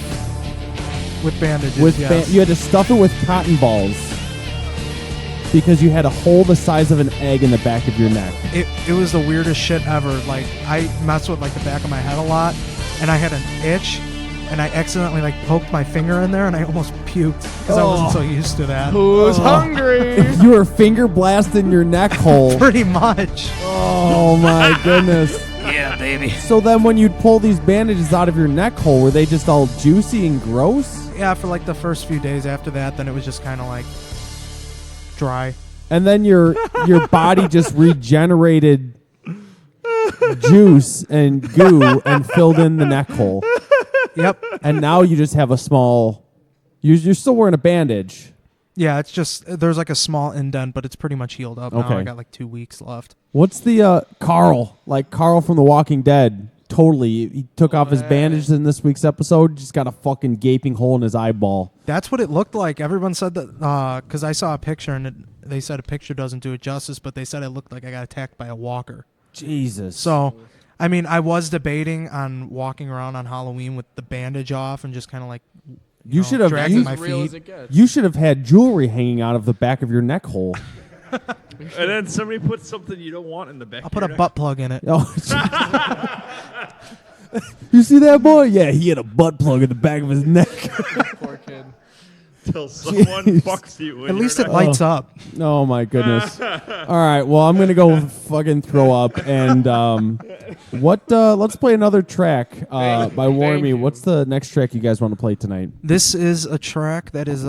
With bandages. with. yes. You had to stuff it with cotton balls because you had a hole the size of an egg in the back of your neck. It was the weirdest shit ever. Like, I messed with like the back of my head a lot, and I had an itch, and I accidentally like poked my finger in there, and I almost puked because I wasn't so used to that. Who's hungry? You were finger blasting your neck hole. Pretty much. Oh my goodness. Yeah, baby. So then when you'd pull these bandages out of your neck hole, were they just all juicy and gross? Yeah, for like the first few days after that, then it was just kind of like dry. And then your body just regenerated juice and goo and filled in the neck hole. Yep. And now you just have a small. You're still wearing a bandage. Yeah, it's just there's like a small indent, but it's pretty much healed up now. Okay. I got like 2 weeks left. What's the Carl? Like Carl from The Walking Dead. Totally. He took off his bandage in this week's episode. Just got a fucking gaping hole in his eyeball. That's what it looked like. Everyone said that because I saw a picture and they said a picture doesn't do it justice, but they said it looked like I got attacked by a walker. Jesus. So, I mean, I was debating on walking around on Halloween with the bandage off and just kind of like You should have. dragging You, my real as feet. it gets. you should have had jewelry hanging out of the back of your neck hole. And then somebody puts something you don't want in the back. I'll put a butt plug in it. Oh, you see that boy? Yeah, he had a butt plug in the back of his neck. Poor kid. Till someone Jeez. fucks you. At least it lights up. Oh my goodness! All right, well I'm gonna go fucking throw up and what? Let's play another track by Warren thank Me. you. What's the next track you guys want to play tonight? This is a track that is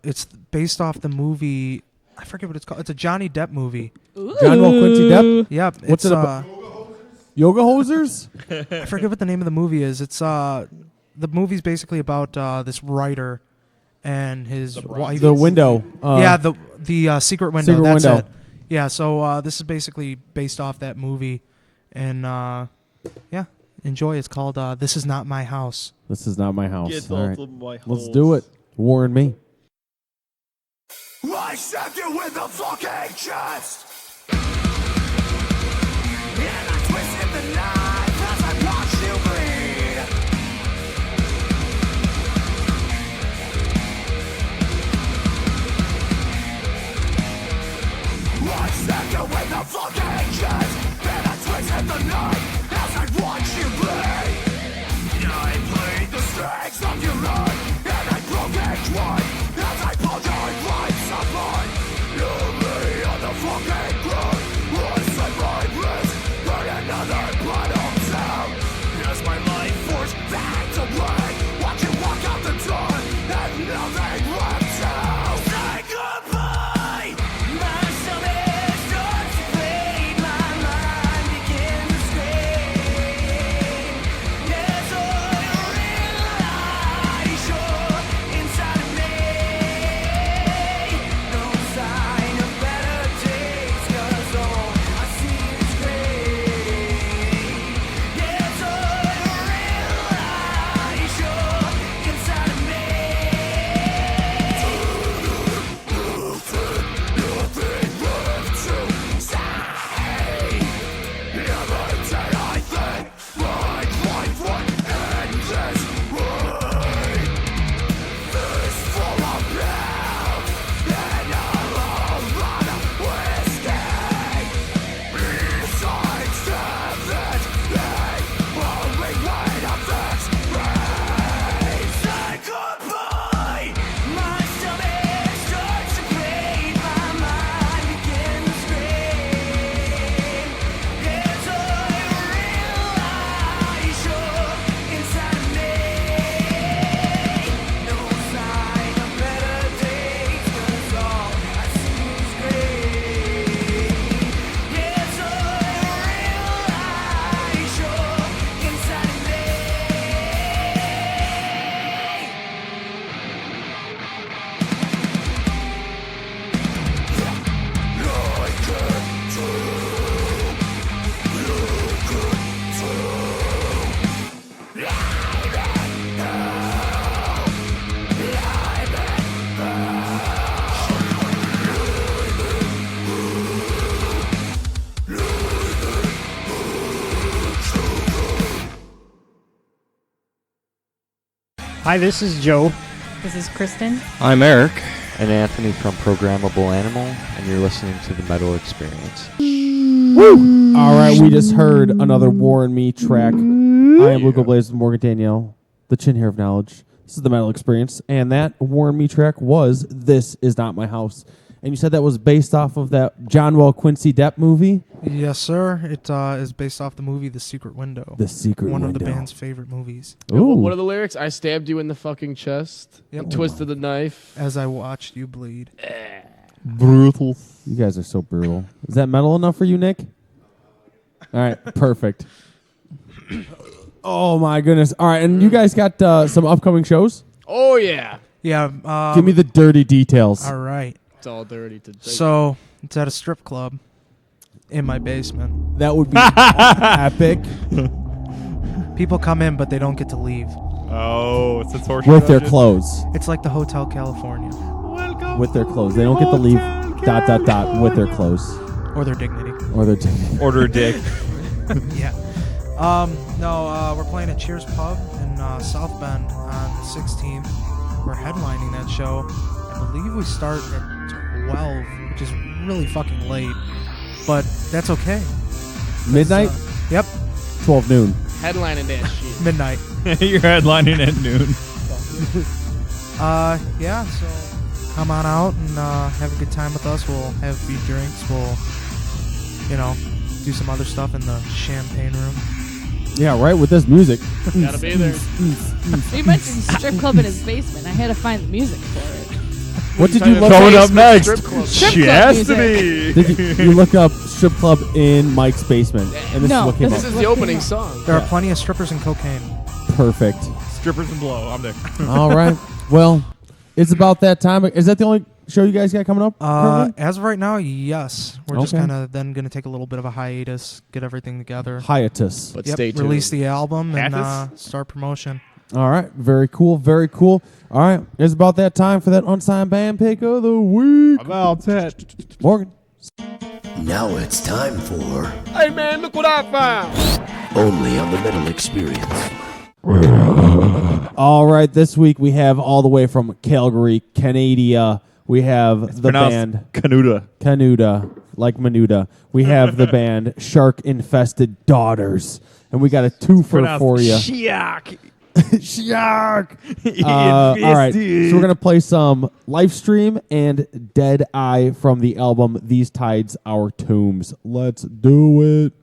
it's based off the movie. I forget what it's called. It's a Johnny Depp movie. John Will Quincy Depp, Yep. What's it's, it about? Yoga hosers. I forget what the name of the movie is. It's the movie's basically about this writer and his wife. The window. Yeah, the secret window. Secret That's Window. it. Yeah, so this is basically based off that movie, and yeah, enjoy. It's called "This Is Not My House." This is not my house. Get All off right, of my let's do it. Warren Me. I stabbed you with a fucking chest. And I twisted the knife as I watched you bleed. I stabbed you with a fucking chest. And I twisted the knife as I watched you bleed. I played the strings of your life, and I broke each one as I pulled your lights apart. You lay on the fucking ground, Hi, this is Joe. This is Kristen. I'm Eric. And Anthony from Programmable Animal, and you're listening to The Metal Experience. Woo! All right, we just heard another War and Me track. I am Luca Blaze with Morgan Danielle, the chin hair of knowledge. This is The Metal Experience, and that War and Me track was This Is Not My House. And you said that was based off of that John Well Quincy Depp movie? Yes, sir. It is based off the movie The Secret Window. The Secret One Window. of the band's favorite movies. Ooh. What are the lyrics? I stabbed you in the fucking chest. Yep. Twisted the knife. As I watched you bleed. Brutal. You guys are so brutal. Is that metal enough for you, Nick? All right, perfect. Oh, my goodness. All right, and you guys got some upcoming shows? Oh, yeah. Yeah. Give me the dirty details. All right. It's all dirty today. So, it's at a strip club in my basement. That would be epic. People come in, but they don't get to leave. Oh, it's a torture With their dungeon? clothes. It's like the Hotel California. With their clothes. They don't get to leave ... with their clothes. Or their dignity. Or their dignity. Order dick. Yeah. No, we're playing at Cheers Pub in South Bend on the 16th. We're headlining that show. I believe we start at 12, which is really fucking late. But that's okay. Midnight? Yep. 12 noon. Headlining that shit. Midnight. You're headlining at noon. Yeah, so come on out and have a good time with us. We'll have a few drinks. We'll, do some other stuff in the champagne room. Yeah, right, with this music. Gotta be there. You mentioned strip club in his basement. I had to find the music for it. What did you look Coming up next? Strip club Chastity. Did you look up strip club in Mike's basement? And this No, is what came This up. is the opening song. There are plenty of strippers and cocaine. Perfect. Strippers and blow. I'm there. All right. Well, it's about that time. Is that the only show you guys got coming up? currently? As of right now, yes. We're just Okay. kind of then going to take a little bit of a hiatus, get everything together. Hiatus. But Yep, stay tuned. release the album and Hiatus? start promotion. All right. Very cool. Very cool. All right. It's about that time for that unsigned band pick of the week. About that. Morgan. Now it's time for Hey, man, look what I found. Only on the Metal Experience. All right. This week we have all the way from Calgary, Canada. We have the band Canuda, like Menuda. We have the band Shark Infested Daughters. And we got a twofer for you. Shark. Shark. All right. So we're going to play some Lifestream and Dead Eye from the album These Tides, Our Tombs. Let's do it.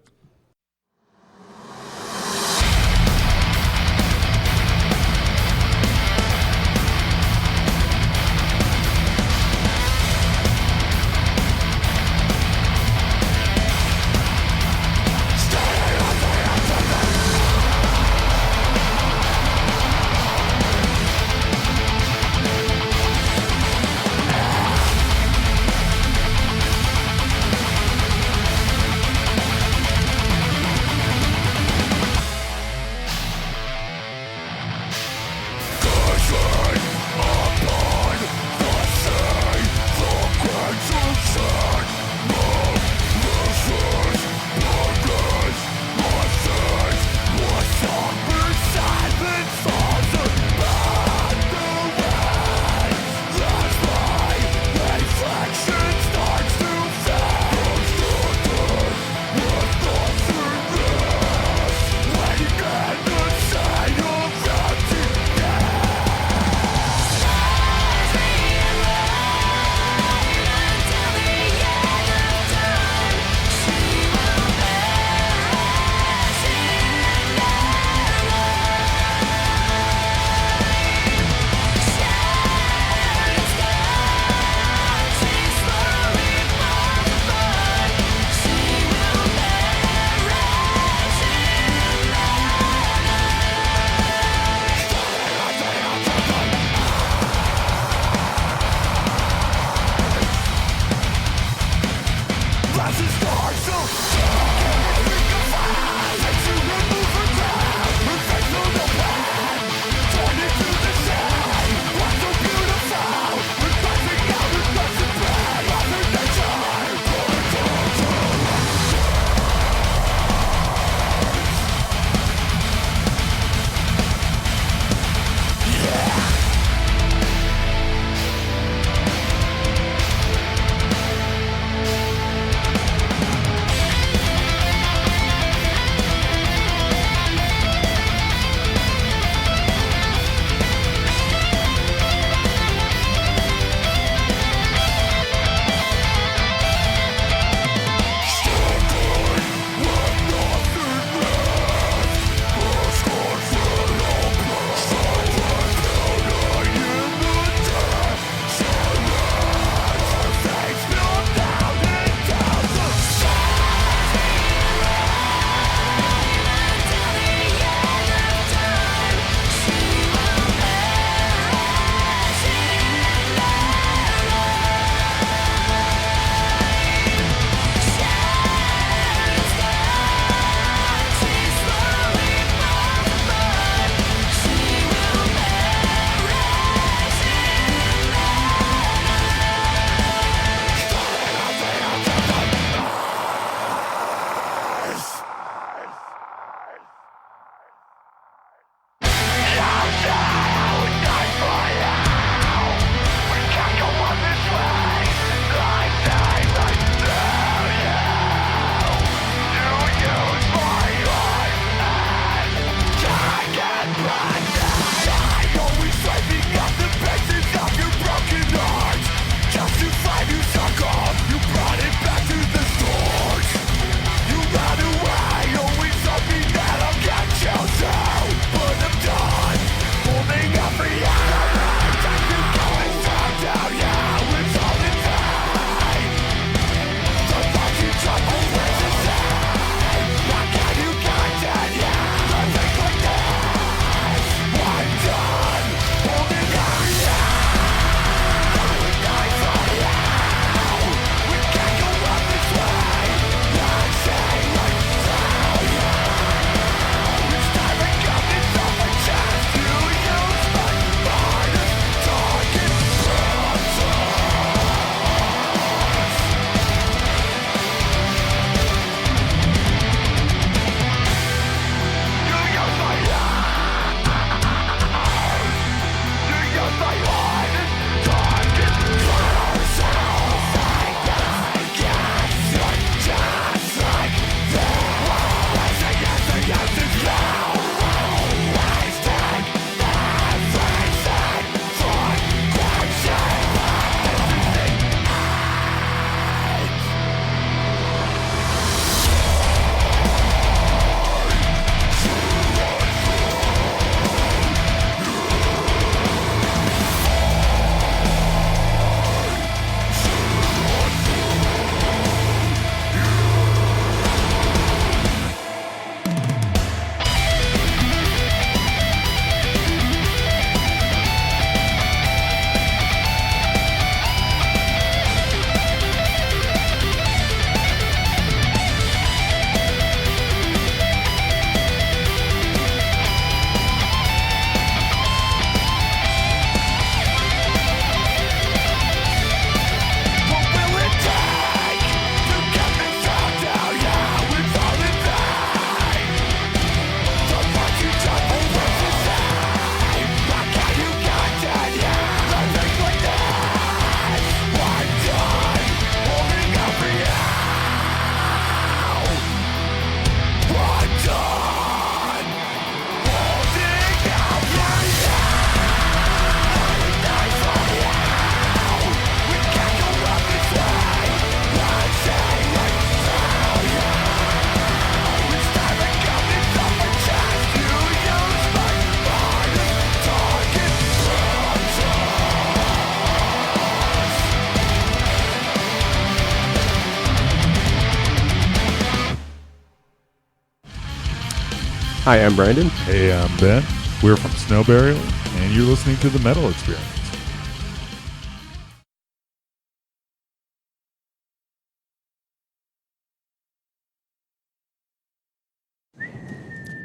Hi, I'm Brandon. Hey, I'm Ben. We're from Snowberry, and you're listening to The Metal Experience.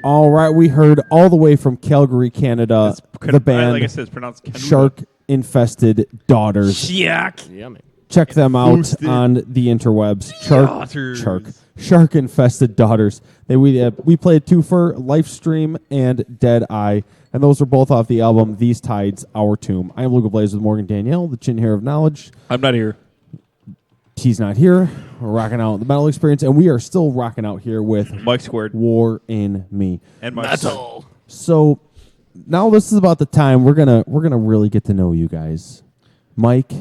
All right, we heard all the way from Calgary, Canada, the band like I said, it's pronounced Canada. Shark Infested Daughters. Yuck. Yeah, man. Check them out Boosted. on the interwebs. Daughters. Shark Infested Daughters. We played Twofer, Lifestream, and Dead Eye, and those are both off the album These Tides, Our Tomb. I am Luca Blaze with Morgan Danielle, the chin hair of knowledge. I'm not here. He's not here. We're rocking out the Metal Experience, and we are still rocking out here with Mike Squared. War in Me. And Mike Metal. So now this is about the time we're gonna really get to know you guys, Mike.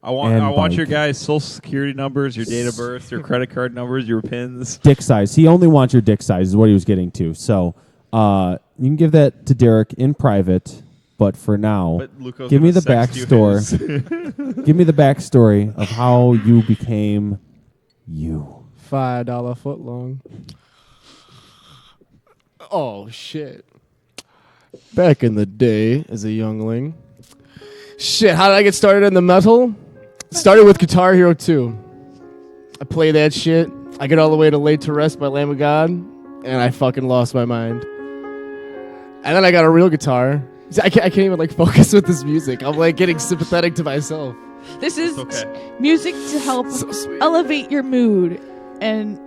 I want Mike. your guys' social security numbers, your date of birth, your credit card numbers, your pins. Dick size. He only wants your dick size is what he was getting to. So you can give that to Derek in private. But for now, But Luco's give me the gonna sext you backstory. Give me the backstory of how you became you. $5 foot long. Oh shit! Back in the day, as a youngling. Shit, how did I get started in the metal? Started with Guitar Hero 2. I play that shit. I get all the way to Laid to Rest by Lamb of God, and I fucking lost my mind. And then I got a real guitar. See, I can't even like focus with this music. I'm like getting sympathetic to myself. This is okay. music to help So sweet. elevate your mood and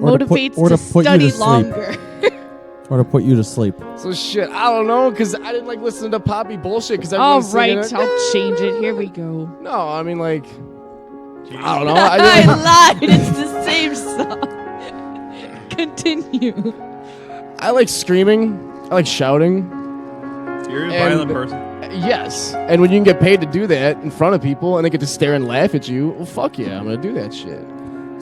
Or to put- motivates or to to put you study to sleep. longer. Or to put you to sleep. So shit, I don't know, cause I didn't like listen to poppy bullshit. Cause All everyone's right, singing it. I'll change it. Here we go. No, I mean like, I don't know. I lied. It's the same song. Continue. I like screaming. I like shouting. You're a And- violent person. Yes, and when you can get paid to do that in front of people and they get to stare and laugh at you, well, fuck yeah, I'm gonna do that shit.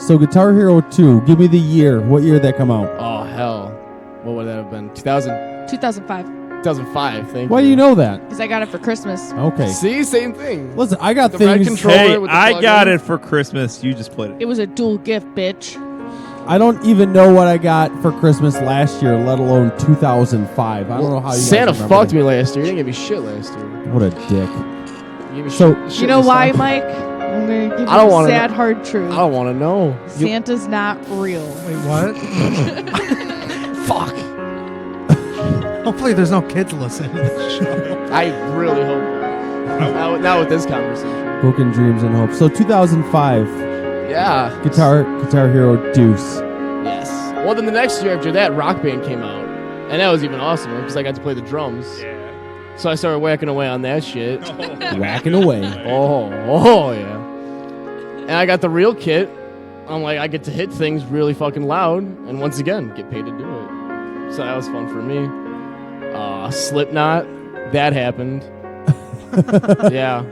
So Guitar Hero 2, give me the year. What year did that come out? Oh hell, what would that have been? 2000, 2005. 2005. Thank Why you. do you know that? Because I got it for Christmas. Okay. See, same thing. Listen, I got The red things. controller Hey, with the I plug got in. it for Christmas. You just played it. It was a dual gift, bitch. I don't even know what I got for Christmas last year, let alone 2005. I don't know how you Santa guys remember fucked that. me last year. He didn't give me shit last year. What a dick. He gave me So- shit You know this why, time. Mike? I'm going to give you I don't the wanna sad, know. hard truth. I don't want to know. Santa's not real. Wait, what? Fuck. Hopefully, there's no kids listening to this show. I really hope not. Not with this conversation. Broken Dreams and Hope. So 2005, Yeah. Guitar Hero Deuce. Yes. Well, then the next year after that, Rock Band came out. And that was even awesomer because I got to play the drums. Yeah. So I started whacking away on that shit. Whacking away. Oh, yeah. And I got the real kit. I'm like, I get to hit things really fucking loud. And once again, get paid to do it. So that was fun for me. Slipknot. That happened. Yeah.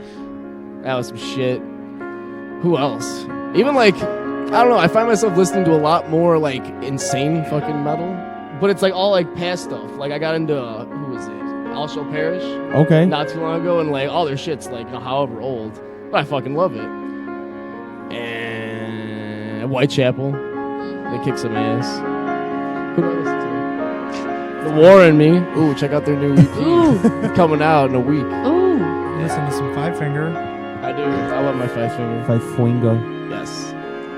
That was some shit. Who else? Even like, I don't know. I find myself listening to a lot more like insane fucking metal. But it's like all like past stuff. Like I got into, who was it? All Shall Perish. Okay. Not too long ago, and like all their shit's like however old, but I fucking love it. And Whitechapel, they kick some ass. Who do I listen to? The War in Me. Ooh, check out their new EP coming out in a week. Ooh. Listen to some Five Finger. I do. I love my Five Finger. Five Fuingo. Yes.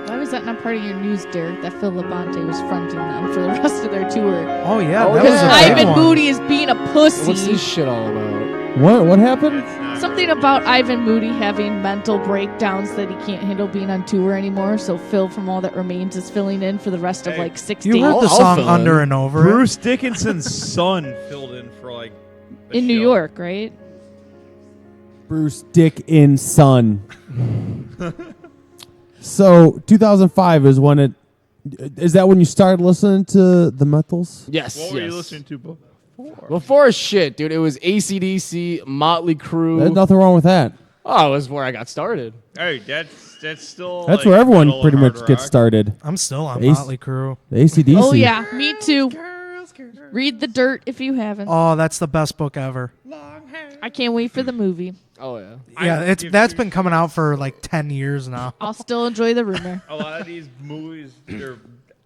Why was that not part of your news, Derek? That Phil Labonte was fronting them for the rest of their tour. Oh yeah, Oh, that yeah. was a big Ivan one. Moody is being a pussy. What's this shit all about? What happened? Something about Ivan Moody having mental breakdowns that he can't handle being on tour anymore. So Phil from All That Remains is filling in for the rest of like 6 You days heard the I'll song fill in. Under and Over. Bruce Dickinson's son filled in for like a in New show. York, right? Bruce Dick in Son. So 2005 is when it. Is that when you started listening to the Metals? Yes. What were you yes. listening to before? Before shit, dude. It was AC/DC, Motley Crue. There's nothing wrong with that. Oh, it was where I got started. Hey, that's still. That's like, where everyone metal pretty and much hard gets rock. started. I'm still on Ace- Motley Crue. The AC/DC. Oh yeah, me too. Read The Dirt if you haven't. Oh, that's the best book ever. I can't wait for the movie. Oh yeah. Yeah, that's been coming out for like 10 years now. I'll still enjoy the rumor. A lot of these movies, they're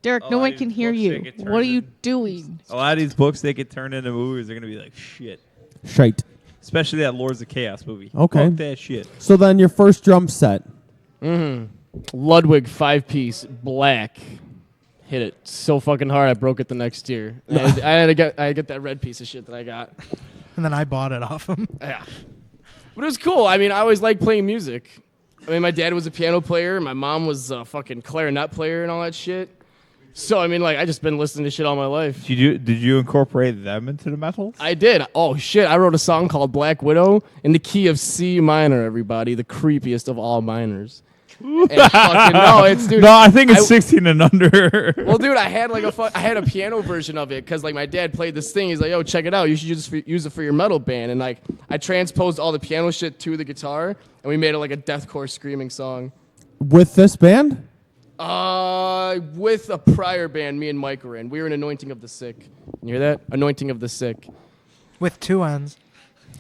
Derek, A no lot one of can these hear books you. they get What turned are you in- doing? A lot of these books they get turned into movies are gonna be like shit. Shite. Especially that Lords of Chaos movie. Okay. Fuck that shit. So then your first drum set. Ludwig 5-piece black. Hit it so fucking hard I broke it the next year. I had to get that red piece of shit that I got. And then I bought it off him. Yeah. But it was cool. I mean, I always liked playing music. I mean, my dad was a piano player. My mom was a fucking clarinet player and all that shit. So, I mean, like, I just been listening to shit all my life. Did you incorporate them into the metals? I did. Oh, shit. I wrote a song called Black Widow in the key of C minor, everybody. The creepiest of all minors. And fucking, no, it's, dude. No, I think it's 16 and under. Well, dude, I had like I had a piano version of it because like my dad played this thing. He's like, "Yo, check it out. You should use it for your metal band." And like I transposed all the piano shit to the guitar, and we made it like a deathcore screaming song. With this band? With a prior band, me and Mike were in. We were in Anointing of the Sick. You hear that? Anointing of the Sick. With 2 ends.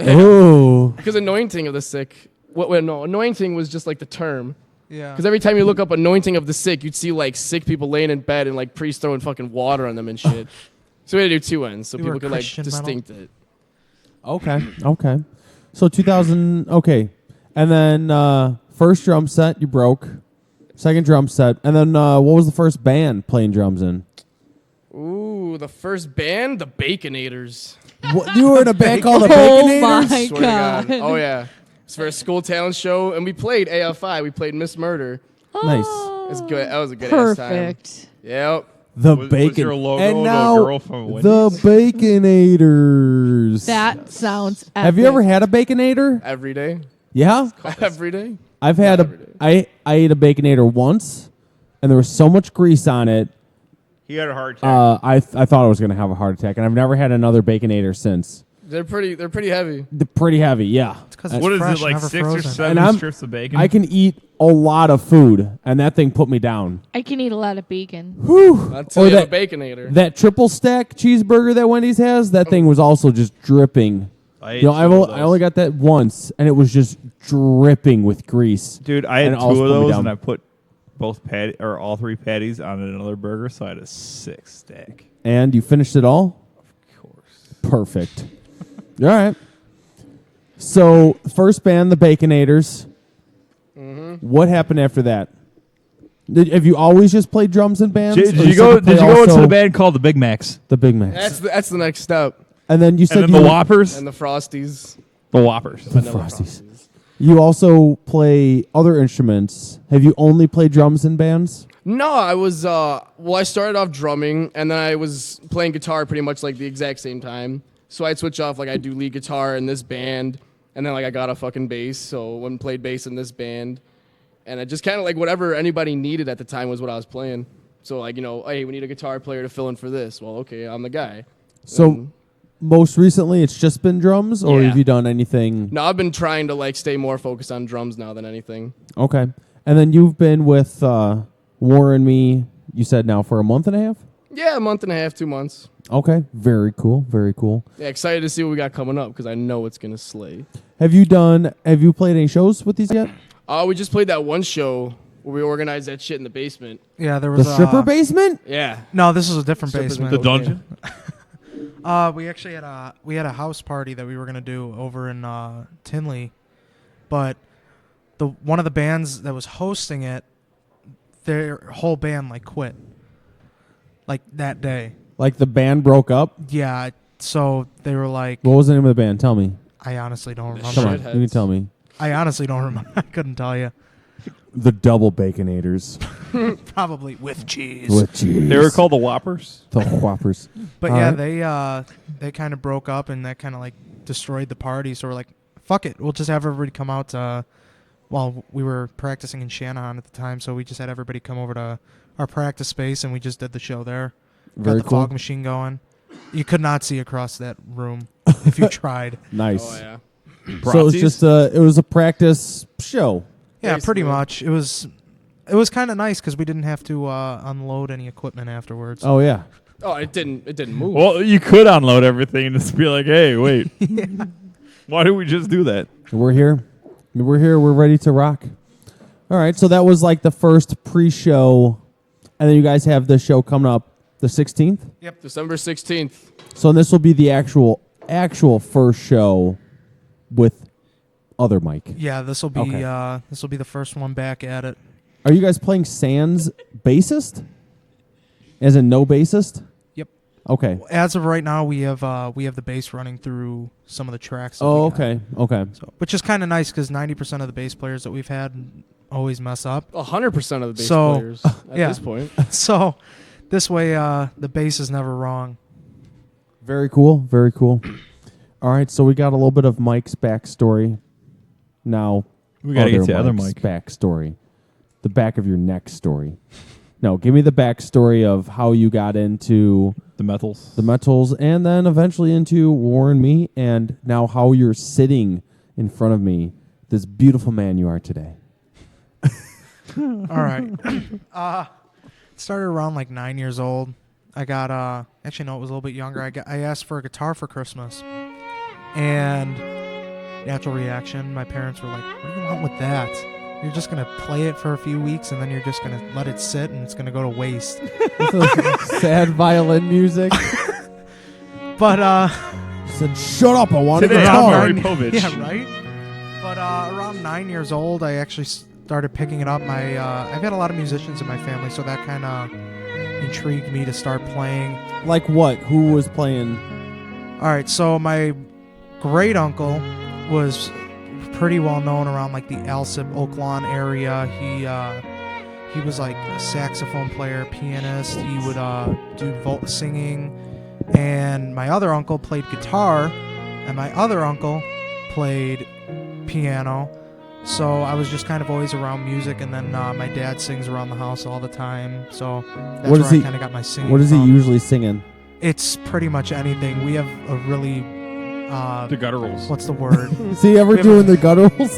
Ooh. Because Anointing of the Sick. No, Anointing was just like the term. Yeah. Because every time you look up Anointing of the Sick, you'd see like sick people laying in bed and like priests throwing fucking water on them and shit. So we had to do 2 ends so You were people could like Christian metal? distinct it. Okay. So 2000. Okay. And then first drum set you broke. Second drum set. And then what was the first band playing drums in? Ooh, the first band, the Baconators. What, you were in a band called the Oh Baconators? my Swear to god. Oh yeah. It's for a school talent show, and we played AFI. We played Miss Murder. Nice. It's good. That was a good ass time. Perfect. Yep. The Was Bacon. your logo and the now girl from the Wendy's? Baconators. That sounds epic. Have you ever had a Baconator? Every day. Yeah. Every day. I've had I ate a Baconator once, and there was so much grease on it. He had a heart attack. I thought I was gonna have a heart attack, and I've never had another Baconator since. They're pretty heavy. They're pretty heavy, yeah. It's because What is fresh, it, like never 6 or frozen. 7 And strips of bacon? I can eat a lot of food, and that thing put me down. I can eat a lot of bacon. Whew. Until Or you have that, a Baconator. that triple stack cheeseburger that Wendy's has, that thing was also just dripping. I You know, I only got that once, and it was just dripping with grease. Dude, I had And it 2 also of put me those, down. and I put all 3 patties on another burger, so I had a 6 stack. And you finished it all? Of course. Perfect. All right. So, first band, the Baconators. Mm-hmm. What happened after that? Have you always just played drums in bands? Did Or you go said play into also the band called the Big Macs? The Big Macs. That's the next step. And then you said And then you the Whoppers? And the Frosties. The Whoppers. The Frosties. You also play other instruments. Have you only played drums in bands? No, I was I started off drumming, and then I was playing guitar pretty much like the exact same time. So I'd switch off, like I do lead guitar in this band, and then like I got a fucking bass, so went and played bass in this band. And I just kind of like whatever anybody needed at the time was what I was playing. So like, hey, we need a guitar player to fill in for this. Well, okay, I'm the guy. So most recently it's just been drums, or Yeah. have you done anything? No, I've been trying to like stay more focused on drums now than anything. Okay. And then you've been with Warren and me, you said now for a month and a half? Yeah, a month and a half, 2 months. Okay. Very cool. Very cool. Yeah, excited to see what we got coming up because I know it's gonna slay. Have you played any shows with these yet? We just played that one show where we organized that shit in the basement. Yeah, there was The stripper basement? Yeah. No, this is a different Strippers and basement. The dungeon? We actually had a house party that we were gonna do over in Tinley, but one of the bands that was hosting it, their whole band like quit, like that day. Like the band broke up? Yeah, so they were like, What was the name of the band? Tell me. I honestly don't remember. Come on. You can tell me. I honestly don't remember. I couldn't tell you. The Double Baconators. Probably with cheese. With cheese. They were called the Whoppers? The Whoppers. But All yeah, right. they kind of broke up, and that kind of like destroyed the party. So we're like, fuck it, we'll just have everybody come out. While we were practicing in Shanahan at the time, so we just had everybody come over to our practice space, and we just did the show there. Very Got the cool. fog machine going. You could not see across that room if you tried. Nice. Oh yeah. So it was just it was a practice show. Yeah, pretty Basically. much. It was kind of nice because we didn't have to unload any equipment afterwards. Oh yeah. Oh, it didn't move. Well, you could unload everything and just be like, hey, wait. Why did we just do that? We're here. We're ready to rock. All right, so that was like the first pre-show And then you guys have the show coming up the 16th. Yep, December 16th. So this will be the actual first show with other Mike. Yeah, this will be Okay. the first one back at it. Are you guys playing Sans bassist? As in no bassist? Yep. Okay. As of right now, we have the bass running through some of the tracks. that Oh, we got. okay. Okay. So, which is kind of nice because 90% of the bass players that we've had always mess up. 100% of the bass So, players at yeah. this point. So this way, the bass is never wrong. Very cool. Very cool. All right, so we got a little bit of Mike's backstory. Now, We gotta get to other Mike's Mike. backstory. The back of your neck story. No, give me the backstory of how you got into The metals. the metals and then eventually into War and Me, and now how you're sitting in front of me, this beautiful man you are today. All right. Started around like 9 years old. I got actually no, it was a little bit younger. I asked for a guitar for Christmas, and natural reaction. My parents were like, "What do you want with that? You're just gonna play it for a few weeks, and then you're just gonna let it sit, and it's gonna go to waste." Sad violin music. But said, "Shut up! I want a Today, guitar." I'm Maury Povich. yeah, right. But around 9 years old, I actually started picking it up. I've had a lot of musicians in my family, so that kind of intrigued me to start playing. Like what? Who was playing? All right, so my great uncle was pretty well known around like the Alsip, Oak Lawn area. He was like a saxophone player, pianist. He would do singing, and my other uncle played guitar, and my other uncle played piano. So I was just kind of always around music, and then my dad sings around the house all the time. So that's What where is he- I kind of got my singing. What is he from. usually singing? It's pretty much anything. We have a really The gutturals. what's the word? Is he ever We have doing a- the gutturals?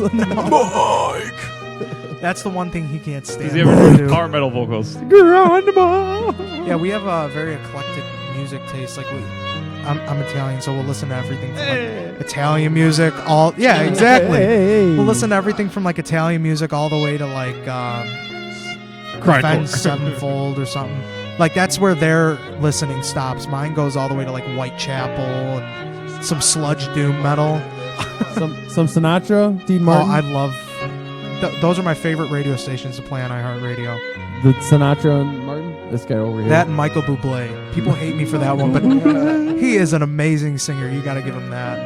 That's the one thing he can't stand. Does he ever to do do. power metal vocals? Yeah, we have a very eclectic music taste. Like I'm Italian, so we'll listen to everything from like Italian music. Exactly. Hey. We'll listen to everything from like Italian music all the way to like Avenged Sevenfold or something. Like that's where their listening stops. Mine goes all the way to like Whitechapel and some sludge doom metal. some Sinatra, Dean Martin. Oh, I love. Those are my favorite radio stations to play on iHeartRadio. The Sinatra and Martin. This guy over here. That and Michael Bublé. People hate me for that one, but he is an amazing singer. You got to give him that.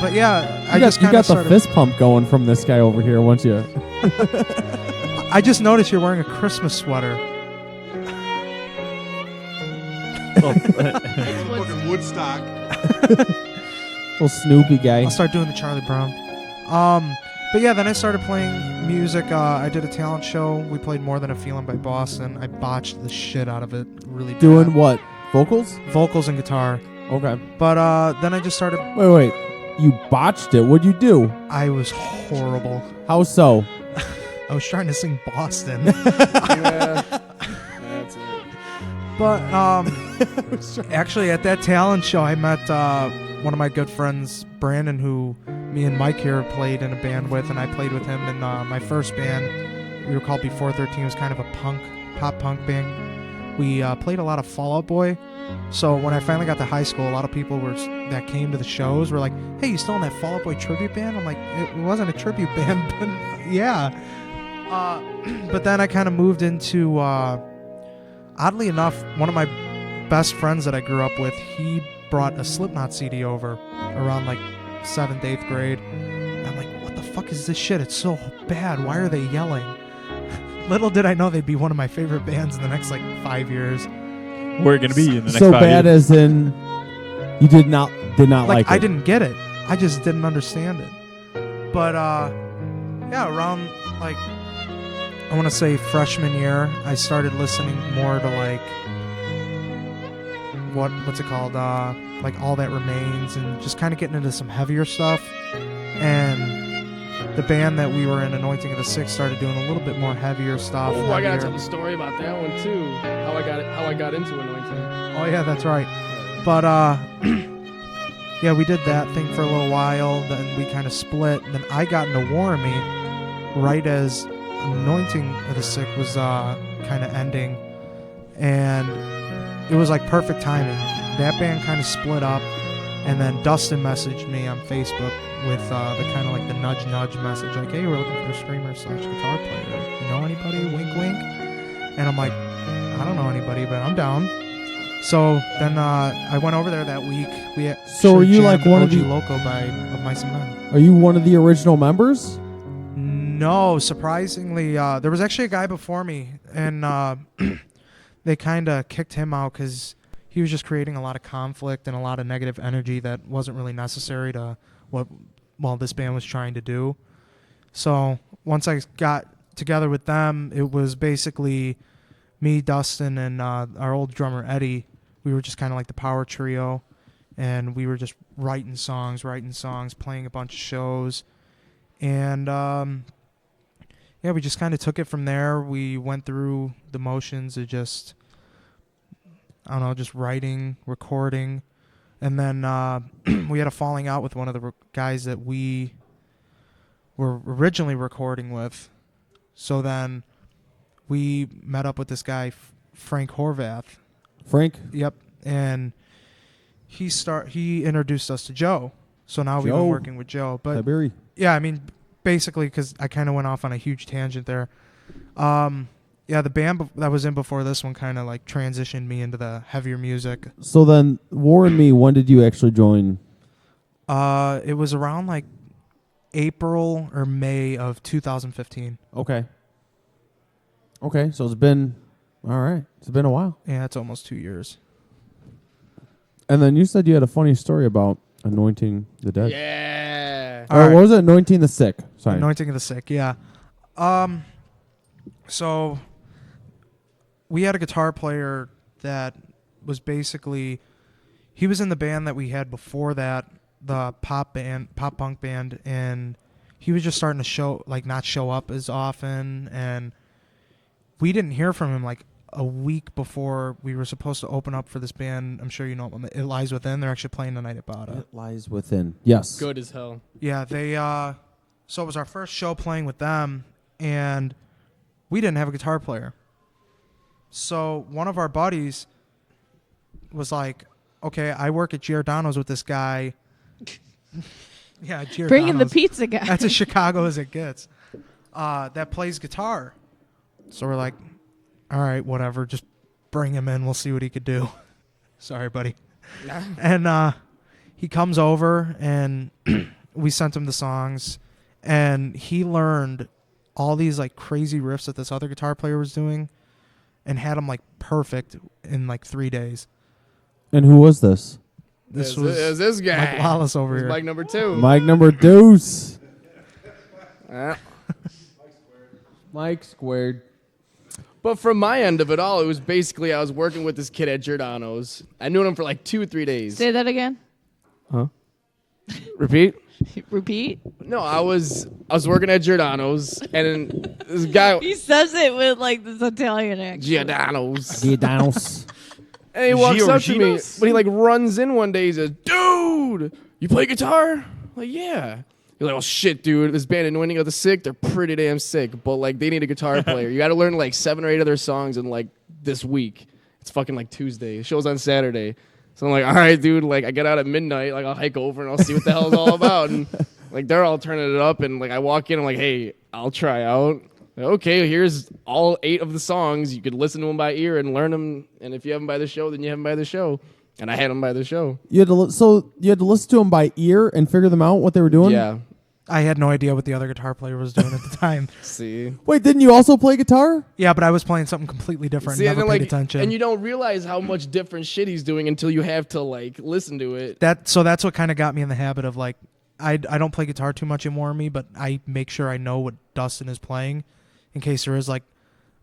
But yeah, you got the started, fist pump going from this guy over here, once you. I just noticed you're wearing a Christmas sweater. Fucking Woodstock. Little Snoopy guy. I'll start doing the Charlie Brown. But yeah, then I started playing music. I did a talent show. We played More Than a Feeling by Boston. I botched the shit out of it really bad. Doing what? Vocals? Vocals and guitar. Okay. But then I just started. Wait. You botched it. What'd you do? I was horrible. How so? I was trying to sing Boston. Yeah, that's it. But actually, at that talent show, I met one of my good friends, Brandon, who me and Mike here played in a band with, and I played with him in my first band. We were called Before 13. It was kind of a pop punk band. We played a lot of Fall Out Boy. So when I finally got to high school, a lot of people that came to the shows were like, "Hey, you still in that Fall Out Boy tribute band?" I'm like, "It wasn't a tribute band, but yeah." But then I kind of moved into. Oddly enough, one of my best friends that I grew up with, he brought a Slipknot CD over around like 7th, 8th grade. And I'm like, what the fuck is this shit? It's so bad. Why are they yelling? Little did I know they'd be one of my favorite bands in the next like 5 years. We're gonna be in the next So 5 bad years. as in you did not like it. I didn't get it. I just didn't understand it. But yeah, around like I want to say freshman year, I started listening more to like what's it called? Like All That Remains, and just kind of getting into some heavier stuff. And the band that we were in, Anointing of the Sick, started doing a little bit more heavier stuff. Oh, I gotta heavier. tell the story about that one too. How I got into Anointing. Oh yeah, that's right. But yeah, we did that thing for a little while. Then we kind of split. Then I got into War Me right as Anointing of the Sick was kind of ending, and it was like perfect timing. That band kind of split up, and then Dustin messaged me on Facebook with the kind of like the nudge message, like, hey, we're looking for a screamer / guitar player. You know anybody? Wink, wink. And I'm like, I don't know anybody, but I'm down. So then I went over there that week. So are you like one of the Loco of Mice and Men? Are you one of the original members? No, surprisingly, there was actually a guy before me, and they kind of kicked him out because he was just creating a lot of conflict and a lot of negative energy that wasn't really necessary to what this band was trying to do. So once I got together with them, it was basically me, Dustin, and our old drummer Eddie. We were just kind of like the power trio, and we were just writing songs, playing a bunch of shows, and yeah, we just kind of took it from there. We went through the motions of just, I don't know, just writing, recording, and then we had a falling out with one of the guys that we were originally recording with. So then we met up with this guy, Frank Horvath. Frank? Yep. And he introduced us to Joe. So now we've been working with Joe. But Tiberi. Yeah, I mean, basically, because I kind of went off on a huge tangent there. Yeah, the band that was in before this one kind of like transitioned me into the heavier music. So then, War and Me, when did you actually join? It was around like April or May of 2015. Okay, so it's been, all right, it's been a while. Yeah, it's almost 2 years. And then you said you had a funny story about anointing the dead. Yeah. All right. What was it? Anointing the sick. Sorry. Anointing of the sick, yeah. So we had a guitar player that was basically, he was in the band that we had before that, the pop punk band, and he was just starting to not show up as often, and we didn't hear from him like a week before we were supposed to open up for this band. I'm sure you know It Lies Within. They're actually playing tonight at Bada. It Lies Within. Yes. Good as hell. Yeah, they so it was our first show playing with them, and we didn't have a guitar player. So one of our buddies was like, okay, I work at Giordano's with this guy. Yeah, Giordano's. Bringing the pizza guy. That's as Chicago as it gets. That plays guitar. So we're like, all right, whatever, just bring him in. We'll see what he could do. Sorry, buddy. And he comes over, and we sent him the songs, and he learned all these like crazy riffs that this other guitar player was doing and had them like perfect in like 3 days. And who was this? This It was this guy. Mike Wallace over It was here. Mike number 2. Mike number deuce. Mike squared. But from my end of it all, it was basically I was working with this kid at Giordano's. I knew him for like 2 or 3 days. Say that again. Huh? Repeat? Repeat. No, I was working at Giordano's, and then this guy He says it with like this Italian accent. Giordano's. Giordano's. And he walks up to me, but he like runs in one day. He says, "Dude, you play guitar?" I'm like, yeah. You're like, "Oh shit, dude! This band Anointing of the Sick, they're pretty damn sick, but like they need a guitar player. You got to learn like 7 or 8 of their songs in like this week. It's fucking like Tuesday. The show's on Saturday." So I'm like, "All right, dude. Like I get out at midnight. Like I'll hike over and I'll see what the hell it's all about." And like they're all turning it up, and like I walk in, I'm like, "Hey, I'll try out." Like, okay, here's all 8 of the songs. You could listen to them by ear and learn them. And if you have them by the show, then you have them by the show. And I had them by the show. You had to so you had to listen to them by ear and figure them out what they were doing? Yeah. I had no idea what the other guitar player was doing at the time. See? Wait, didn't you also play guitar? Yeah, but I was playing something completely different. See, Never and paid like, attention. and you don't realize how much different shit he's doing until you have to like listen to it. So that's what kind of got me in the habit of like, I don't play guitar too much anymore me, but I make sure I know what Dustin is playing in case there is like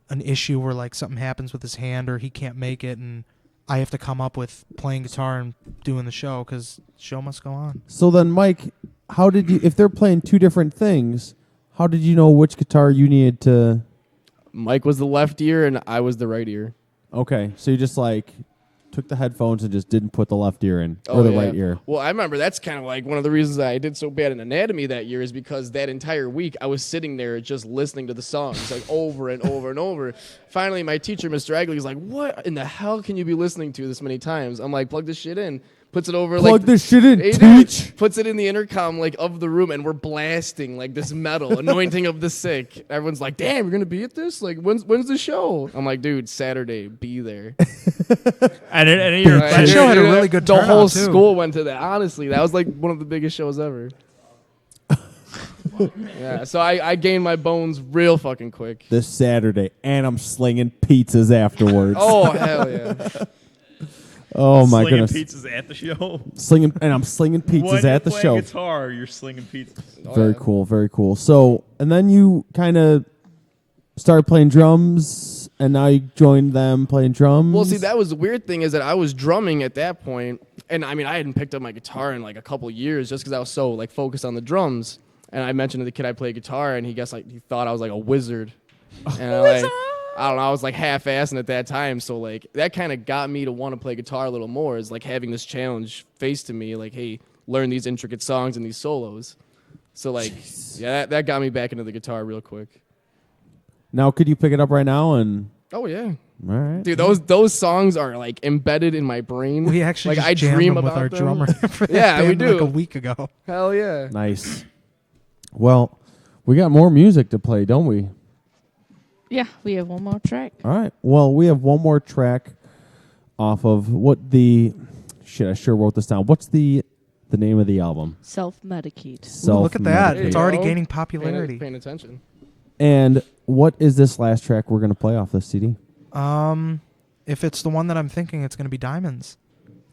an issue where like something happens with his hand or he can't make it and I have to come up with playing guitar and doing the show because show must go on. So then, Mike, how did you, if they're playing 2 different things, how did you know which guitar you needed to? Mike was the left ear and I was the right ear. Okay, so you just like, took the headphones and just didn't put the left ear in or the right ear. Well, I remember that's kind of like one of the reasons that I did so bad in anatomy that year is because that entire week I was sitting there just listening to the songs like over and over and over. Finally, my teacher, Mr. Agley, was like, "What in the hell can you be listening to this many times?" I'm like, "Plug this shit in." Puts it over Plug like this shit in, He teach. puts it in the intercom like of the room, and we're blasting like this metal, anointing of the sick. Everyone's like, "Damn, you're gonna be at this? Like, when's the show?" I'm like, "Dude, Saturday, be there." And That show had a really good The turnout, whole too. school went to that. Honestly, that was like one of the biggest shows ever. Yeah, so I gained my bones real fucking quick. This Saturday, and I'm slinging pizzas afterwards. Oh hell yeah! Oh my slinging goodness! pizzas at the show. I'm slinging pizzas when at the you're show. playing guitar, you're slinging pizzas. Very cool, very cool. So, and then you kind of started playing drums, and now you joined them playing drums. Well, see, that was the weird thing is that I was drumming at that point, and I mean I hadn't picked up my guitar in like a couple years just because I was so like focused on the drums. And I mentioned to the kid I play guitar, and he thought I was like a wizard. And I don't know, I was like half-assing at that time, so like that kind of got me to want to play guitar a little more. Is like having this challenge faced to me, like, hey, learn these intricate songs and these solos. So like, yeah, that got me back into the guitar real quick. Now, could you pick it up right now? And Oh yeah. all right, Dude, those songs are like embedded in my brain. We actually like just I jammed dream them about with our them. drummer for that Yeah, we band do. like a week ago. Hell yeah. nice. Well, we got more music to play, don't we? Yeah, we have one more track. All right. Well, we have one more track off of what the shit. I sure wrote this down. What's the name of the album? Self-medicate. Ooh, look at that. There It's you already go. gaining popularity. Paying attention. And what is this last track we're going to play off this CD? If it's the one that I'm thinking, it's going to be Diamonds.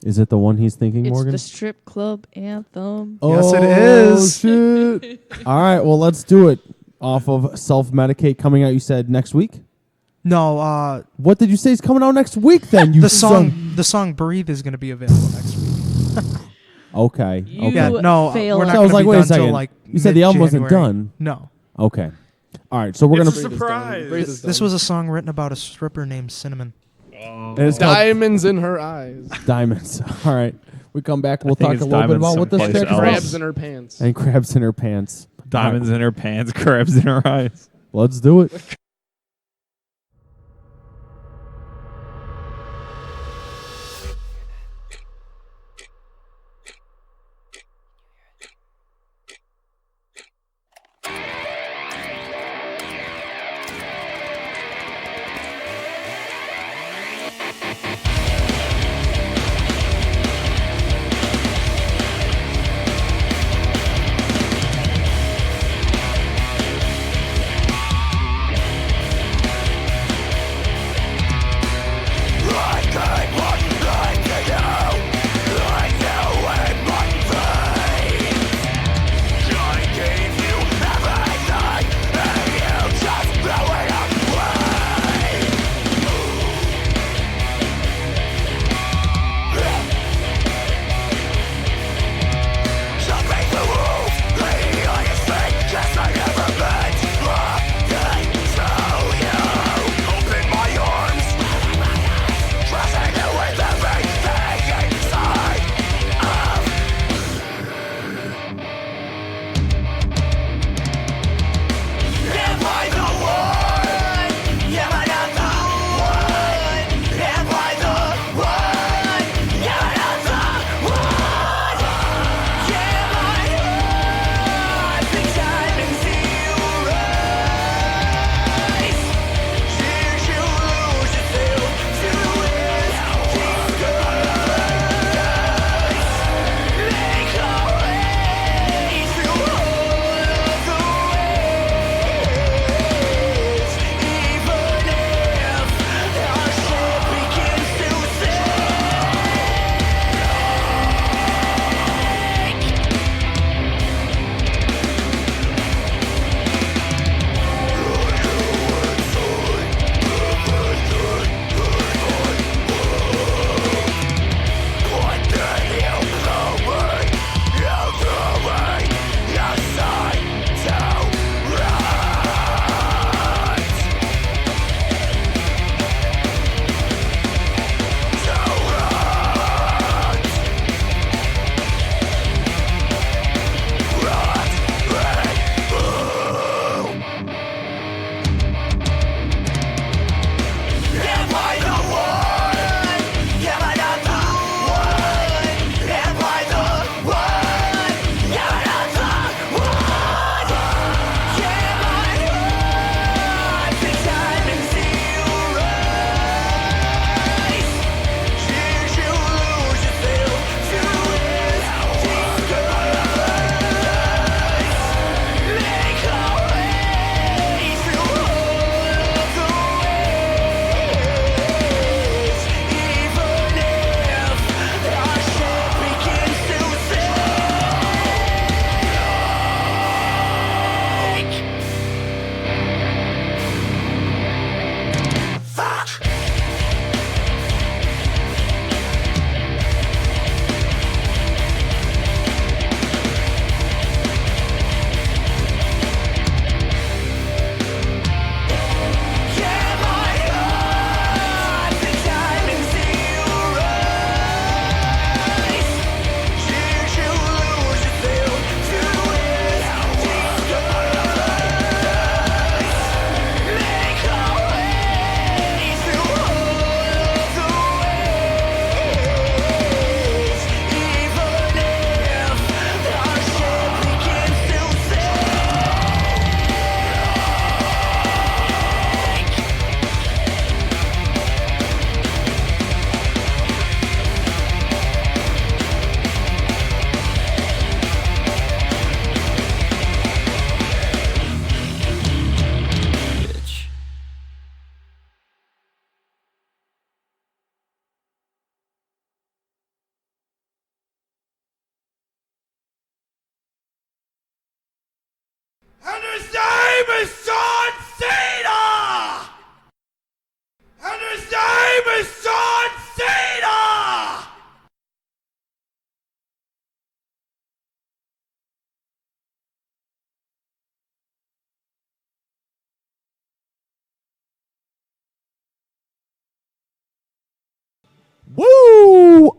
Is it the one he's thinking, It's Morgan? the strip club anthem. Yes, it Oh, is. shit. All right. Well, let's do it. Off of Self-Medicate coming out, you said next week? No, What did you say is coming out next week then? You the song "Breathe" is going to be available next week. Okay. You okay. Yeah, no, fail we're not at- So I was going like, to be wait a done till second. like You said the album wasn't mid-January. done. No, Okay. All right. So we're It's going a to. surprise. this was a song written about a stripper named Cinnamon. It's called Diamonds in her eyes. Diamonds. All right. We come back. We'll think talk a it's little bit Diamonds about what this someplace track is else. about. Crabs in her pants. And crabs in her pants. Diamonds in her pants, crabs in her eyes. Let's do it. Diamonds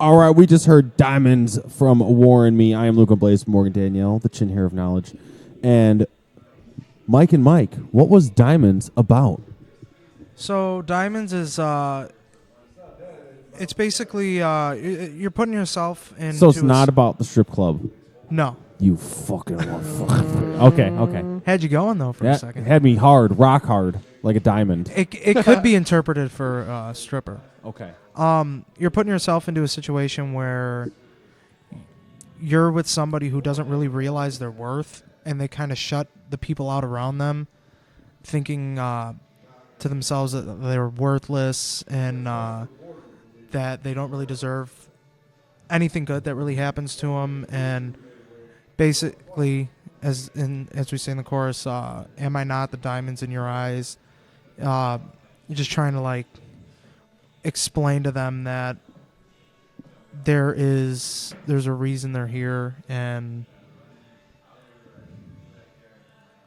All right, we just heard Diamonds from War and Me. I am Luke Blaze from Morgan Danielle, the chin hair of knowledge. And Mike and Mike, what was Diamonds about? So Diamonds is it's basically you're putting yourself in. So it's not about the strip club. No. You fucking motherfucker. Okay. Had you going though for a second. Had me hard, rock hard, like a diamond. It could be interpreted for stripper. Okay. You're putting yourself into a situation where you're with somebody who doesn't really realize their worth, and they kind of shut the people out around them, thinking to themselves that they're worthless and that they don't really deserve anything good that really happens to them. And basically, as we say in the chorus, am I not the diamonds in your eyes? You're just trying to like explain to them that there's a reason they're here, and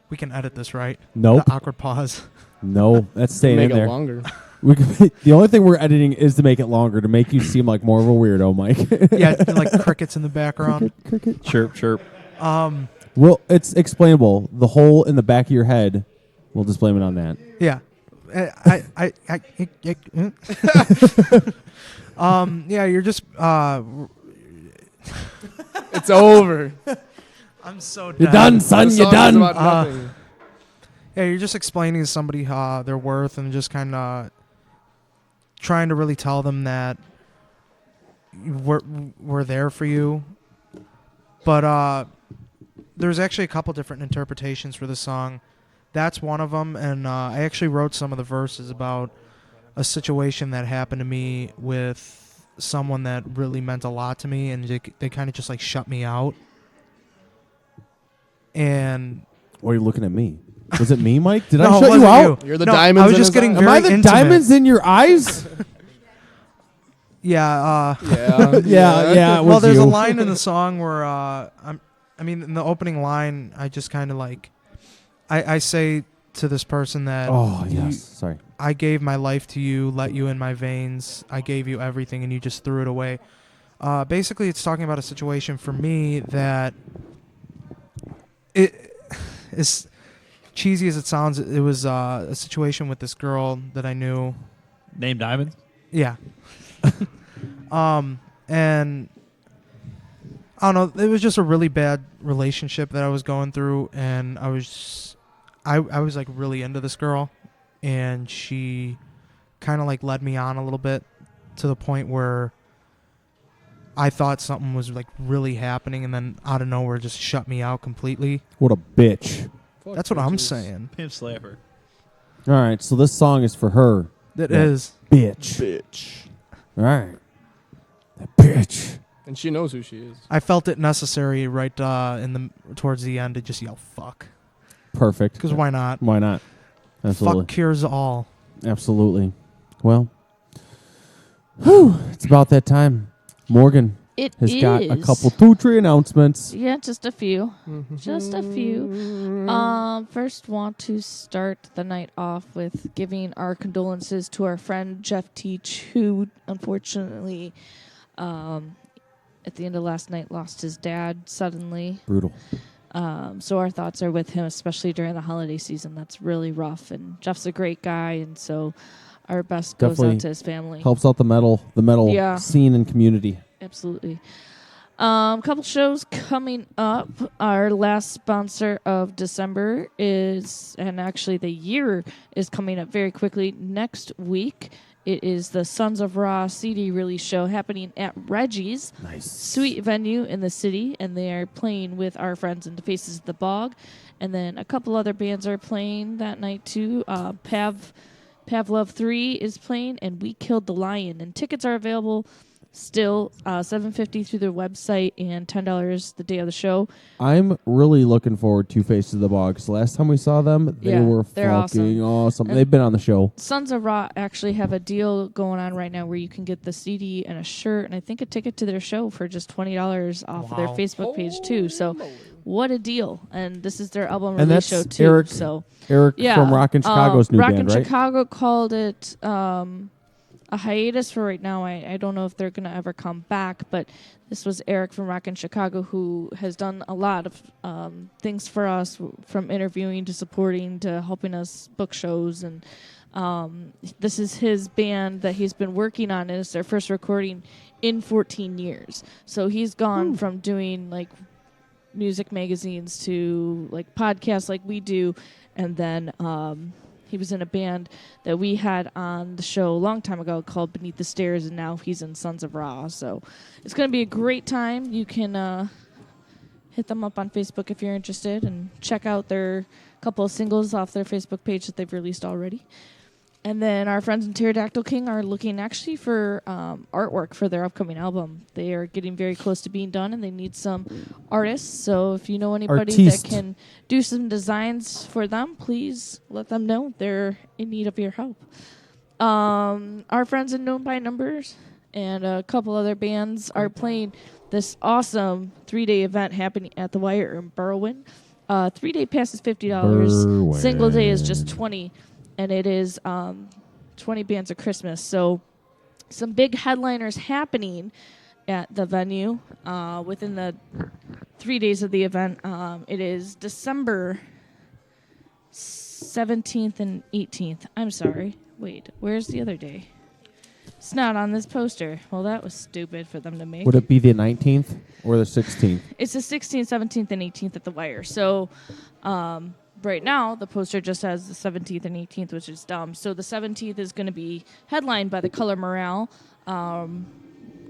we can edit this, right? Nope. The awkward pause. No, that's staying Make in there. it longer. The only thing we're editing is to make it longer, to make you seem like more of a weirdo, Mike. Yeah, like crickets in the background. Cricket. Chirp. Well, it's explainable. The hole in the back of your head, we'll just blame it on that. Yeah. Yeah, you're just It's over. I'm so done. You're done, son. The You're song is done. about nothing. Yeah, you're just explaining to somebody their worth, and just kind of trying to really tell them that we're there for you. But there's actually a couple different interpretations for the song. That's one of them, and I actually wrote some of the verses about a situation that happened to me with someone that really meant a lot to me, and they kind of just like shut me out. And Why are you looking at me? Was it me, Mike? Did No, I it shut you wasn't out? you. You're the No, diamonds. I was in just his getting eye? Am very I the intimate. diamonds in your eyes? Yeah. Yeah. Well, there's a you. line in the song where in the opening line, I just kind of like, I say to this person that, Oh, yes. Sorry. I gave my life to you, let you in my veins. I gave you everything, and you just threw it away. Basically, it's talking about a situation for me that, it is cheesy as it sounds. It was a situation with this girl that I knew. Named Diamonds? Yeah. And I don't know, it was just a really bad relationship that I was going through, and I was like really into this girl, and she kind of like led me on a little bit to the point where I thought something was like really happening, and then out of nowhere just shut me out completely. What a bitch. That's what I'm saying. Pimp Slapper. All right, so this song is for her. It That is. Bitch. All right. That bitch. And she knows who she is. I felt it necessary right towards the end to just yell fuck. Perfect. Because why not? Why not? Absolutely. Fuck cures all. Absolutely. Well, it's about that time. Morgan It has got a is. couple 2-3 announcements. Yeah, just a few. Just a few. First, want to start the night off with giving our condolences to our friend Jeff Teach, who unfortunately, at the end of last night, lost his dad suddenly. Brutal. So our thoughts are with him, especially during the holiday season. That's really rough. And Jeff's a great guy, and so our best goes Definitely out to his family. Helps out the metal Yeah. scene and community. Absolutely. Couple shows coming up. Our last sponsor of December is, and actually the year is coming up very quickly. Next week, it is the Sons of Raw CD release show happening at Reggie's. Nice. Sweet venue in the city, and they are playing with our friends in the Faces of the Bog. And then a couple other bands are playing that night too. Pavlov 3 is playing, and We Killed the Lion. And tickets are available still $7.50 through their website and $10 the day of the show. I'm really looking forward to Faces of the Bog. 'Cause last time we saw them, they were they're fucking awesome. And They've been on the show. Sons of Raw actually have a deal going on right now where you can get the CD and a shirt and I think a ticket to their show for just $20 off of their Facebook page too. So what a deal. And this is their album And release that's show too. Eric so from Rockin' Chicago's new Rockin' band, right? Chicago called it a hiatus for right now. I don't know if they're going to ever come back, but this was Eric from Rock in Chicago, who has done a lot of things for us, from interviewing to supporting to helping us book shows. And this is his band that he's been working on, and it's their first recording in 14 years. So he's gone from doing like music magazines to like podcasts like we do, and then he was in a band that we had on the show a long time ago called Beneath the Stairs, and now he's in Sons of Ra. So it's going to be a great time. You can hit them up on Facebook if you're interested, and check out their couple of singles off their Facebook page that they've released already. And then our friends in Pterodactyl King are looking actually for artwork for their upcoming album. They are getting very close to being done, and they need some artists. So if you know anybody that can do some designs for them, please let them know. They're in need of your help. Our friends in Known by Numbers and a couple other bands are playing this awesome 3-day event happening at the Wire in Berwyn. 3-day pass is $50. Single day is just $20. And it is 20 bands of Christmas. So some big headliners happening at the venue within the 3 days of the event. It is December 17th and 18th. I'm sorry. Wait, where's the other day? It's not on this poster. Well, that was stupid for them to make. Would it be the 19th or the 16th? It's the 16th, 17th, and 18th at the Wire. So right now, the poster just has the 17th and 18th, which is dumb. So the 17th is going to be headlined by the Color Morale,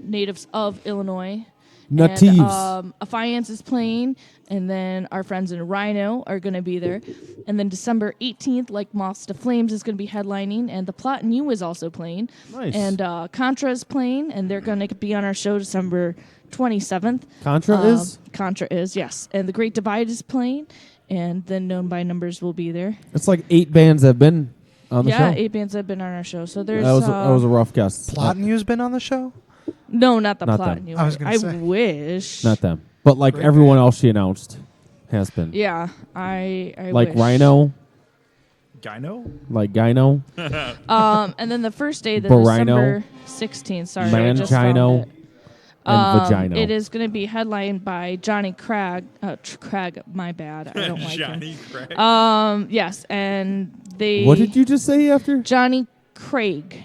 natives of Illinois. Natives. And Affiance is playing, and then our friends in Rhino are going to be there. And then December 18th, Like Moths to Flames is going to be headlining, and The Plot and You is also playing. Nice. And Contra is playing, and they're going to be on our show December 27th. Contra is? Contra is, yes. And The Great Divide is playing. And then Known by Numbers will be there. It's like 8 bands have been on the show. Yeah, 8 bands have been on our show. So there's that was a rough guess. Plot and You's been on the show? No, not the Not Plot them. and You. I was gonna say. wish. Not them, but like Great everyone band. else she announced has been. Yeah, I like wish. Rhino, Gyno? like Gyno, And then the first day, the Barino, December 16th. Sorry, I just Mangino, found it. and Vagino. It is going to be headlined by Johnny Craig. Craig, my bad. I don't like Johnny him. Craig. Yes, and they. What did you just say after? Johnny Craig.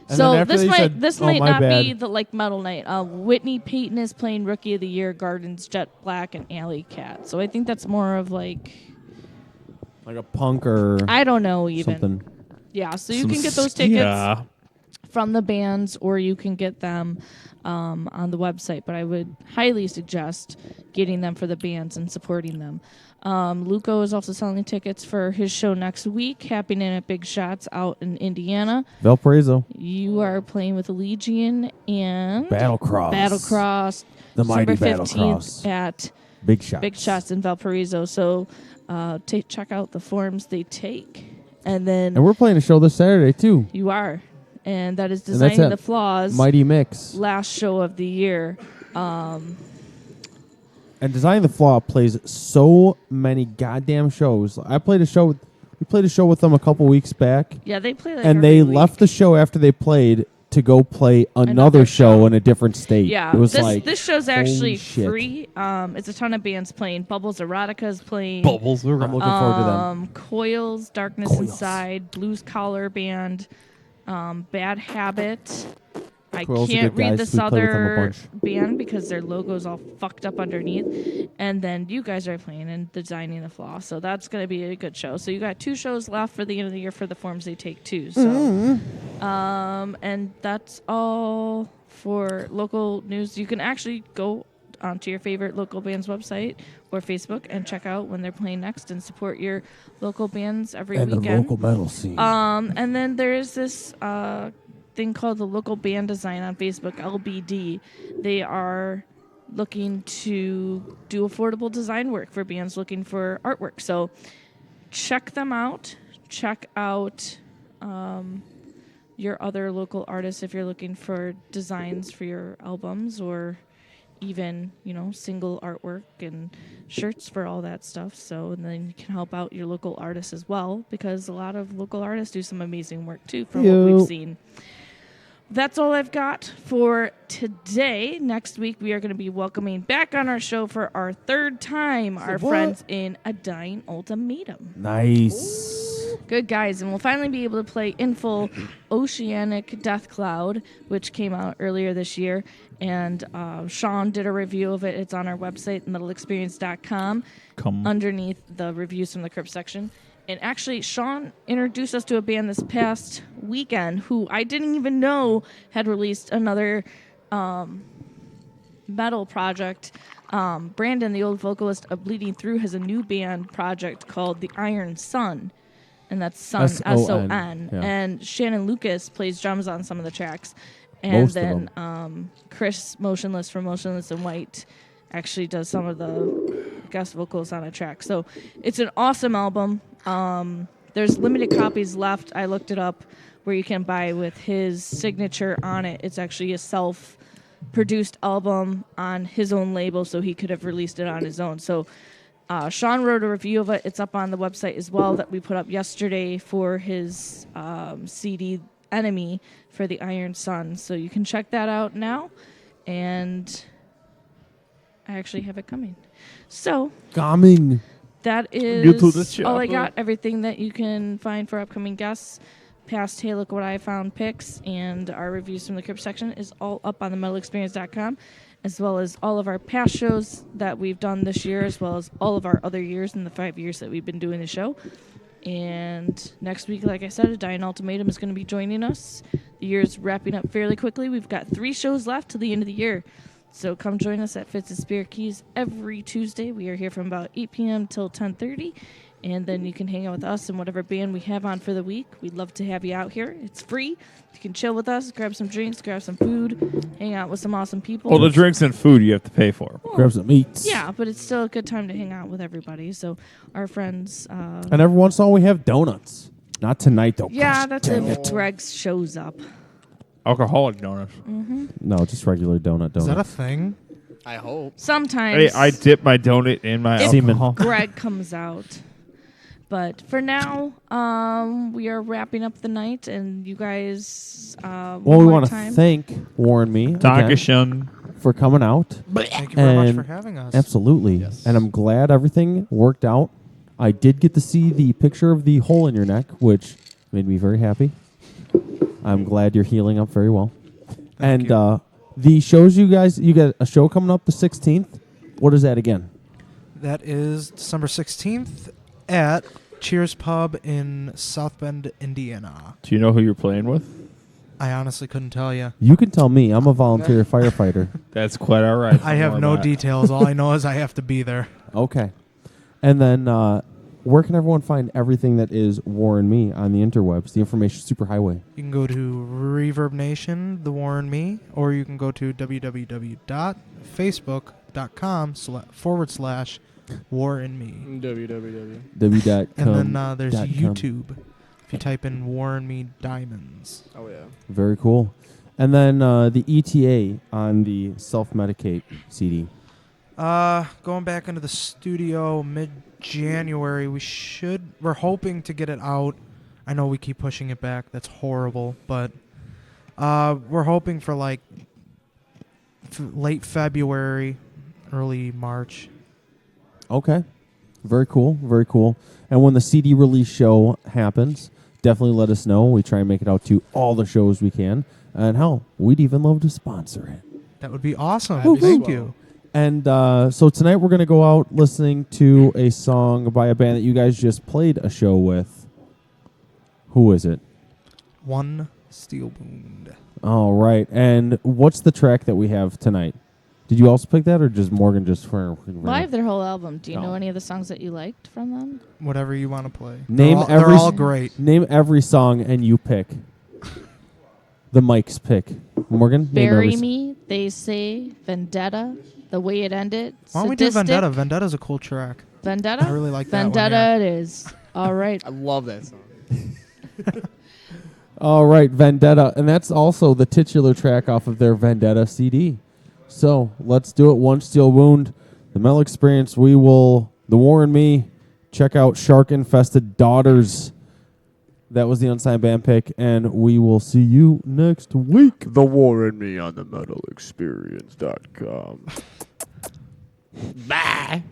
And So then after this they might said, this "Oh, might my not be bad." the like metal night. Whitney Payton is playing Rookie of the Year, Gardens, Jet Black, and Alley Cat. So I think that's more of like Like a punk or I don't know even. something. Yeah, so you can get those tickets Yeah. from the bands, or you can get them on the website. But I would highly suggest getting them for the bands and supporting them. Luco is also selling tickets for his show next week, happening at Big Shots out in Indiana. Valparaiso, You are playing with Legion and Battlecross, the mighty December 15th Battlecross, at Big Shots, Big Shots in Valparaiso. So check out the forms they take. And then and we're playing a show this Saturday too. you are. And that is And that's Designing at the Flaws. Mighty Mix. Last show of the year. And Designing the Flaw plays so many goddamn shows. We played a show with them a couple weeks back. Yeah, they play like and every they week. left the show after they played to go play another show in a different state. Yeah, it was this show's holy actually shit. free. It's a ton of bands playing. Bubbles Erotica is playing. Bubbles are I'm looking forward to them. Coils, Darkness Inside, Blues Collar Band, Bad Habit. I Coils are can't good read guys. this We played with them a other bunch. band because their logo's all fucked up underneath. And then you guys are playing and Designing the Flaw. So that's going to be a good show. So you got 2 shows left for the end of the year for the forms they take too. So, and that's all for local news. You can actually go onto your favorite local band's website or Facebook and check out when they're playing next and support your local bands every And weekend. the local metal scene. And then there is this thing called the Local Band Design on Facebook, LBD. They are looking to do affordable design work for bands looking for artwork. So check them out. Check out your other local artists if you're looking for designs for your albums or even, single artwork and shirts for all that stuff. So, and then you can help out your local artists as well, because a lot of local artists do some amazing work too from what we've seen. that's all I've got for today. Next week, we are going to be welcoming back on our show for our third time our friends in A Dying Ultimatum. Nice. Good guys, and we'll finally be able to play in full Oceanic Death Cloud, which came out earlier this year. And Sean did a review of it. It's on our website, metalexperience.com, underneath the reviews from the Crypt section. And actually, Sean introduced us to a band this past weekend who I didn't even know had released another metal project. Brandon, the old vocalist of Bleeding Through, has a new band project called The Iron Sun. And that's Sun, S-O-N. Yeah. And Shannon Lucas plays drums on some of the tracks. And Most then of Chris Motionless from Motionless in White actually does some of the guest vocals on a track. So it's an awesome album. There's limited copies left. I looked it up where you can buy with his signature on it. It's actually a self-produced album on his own label, so he could have released it on his own. So Sean wrote a review of it. It's up on the website as well that we put up yesterday for his CD Enemy for the Iron Sun. So you can check that out now. And I actually have it coming. So that is all I got. Everything that you can find for upcoming guests, past Hey Look What I Found picks, and our reviews from the Crypt section is all up on the metalexperience.com, as well as all of our past shows that we've done this year, as well as all of our other years in the 5 years that we've been doing the show. And next week, like I said, A Dying Ultimatum is going to be joining us. The year's wrapping up fairly quickly. We've got 3 shows left to the end of the year. So come join us at Fits' Spirit Keys every Tuesday. We are here from about 8 p.m. till 10:30. And then you can hang out with us and whatever band we have on for the week. We'd love to have you out here. It's free. You can chill with us, grab some drinks, grab some food, hang out with some awesome people. Well, the drinks and food you have to pay for. Grab some meats. Yeah, but it's still a good time to hang out with everybody. So our friends... and every once in a while we have donuts. Not tonight, though. Yeah, that's if Greg shows up. Alcoholic donuts. Mm-hmm. No, just regular donut. Is that a thing? I hope. Sometimes. I dip my donut in my alcohol. Greg comes out. But for now, we are wrapping up the night, and you guys. Well, we want to thank Warren Me Dankeschön for coming out. Thank you very much for having us. Absolutely, Yes. and I'm glad everything worked out. I did get to see the picture of the hole in your neck, which made me very happy. I'm glad you're healing up very well. Thank and you. The shows you got a show coming up the 16th. What is that again? That is December 16th at Cheers Pub in South Bend, Indiana. Do you know who you're playing with? I honestly couldn't tell you. You can tell me. I'm a volunteer firefighter. That's quite all right. I have no details. All I know is I have to be there. Okay. And then where can everyone find everything that is Warren Me on the interwebs, the information superhighway? You can go to Reverb Nation, The Warren Me, or you can go to www.facebook.com/Warren Me. www.com. And then there's YouTube. If you type in Warren Me Diamonds. Oh, yeah. Very cool. And then the ETA on the Self-Medicate CD. Going back into the studio mid-January, we're hoping to get it out. I know we keep pushing it back. That's horrible, but we're hoping for like late February, early March. Okay. Very cool. Very cool. And when the CD release show happens, definitely let us know. We try and make it out to all the shows we can. And hell, we'd even love to sponsor it. That would be awesome. That'd be Thank swell. you. And so tonight we're going to go out listening to a song by a band that you guys just played a show with. Who is it? One Steel Wound. All right. And what's the track that we have tonight? Did you also pick that, or just Morgan just for? Well, I have their whole album. Do you No. know any of the songs that you liked from them? Whatever you want to play. Name they're all great. Name every song, and you pick. The Mike's pick. Morgan. name every Bury s- Me, They Say, Vendetta, The Way It Ended, Why don't we do Sadistic. Vendetta? Vendetta's a cool track. Vendetta? I really like that one, Vendetta yeah. it is. All right. I love that song. All right, Vendetta, and that's also the titular track off of their Vendetta CD. So let's do it. One Steel Wound, the Mel Experience. The Warren Me. Check out Shark Infested Daughters That was the unsigned band pick, and we will see you next week. The War in Me on the metalexperience.com. Bye.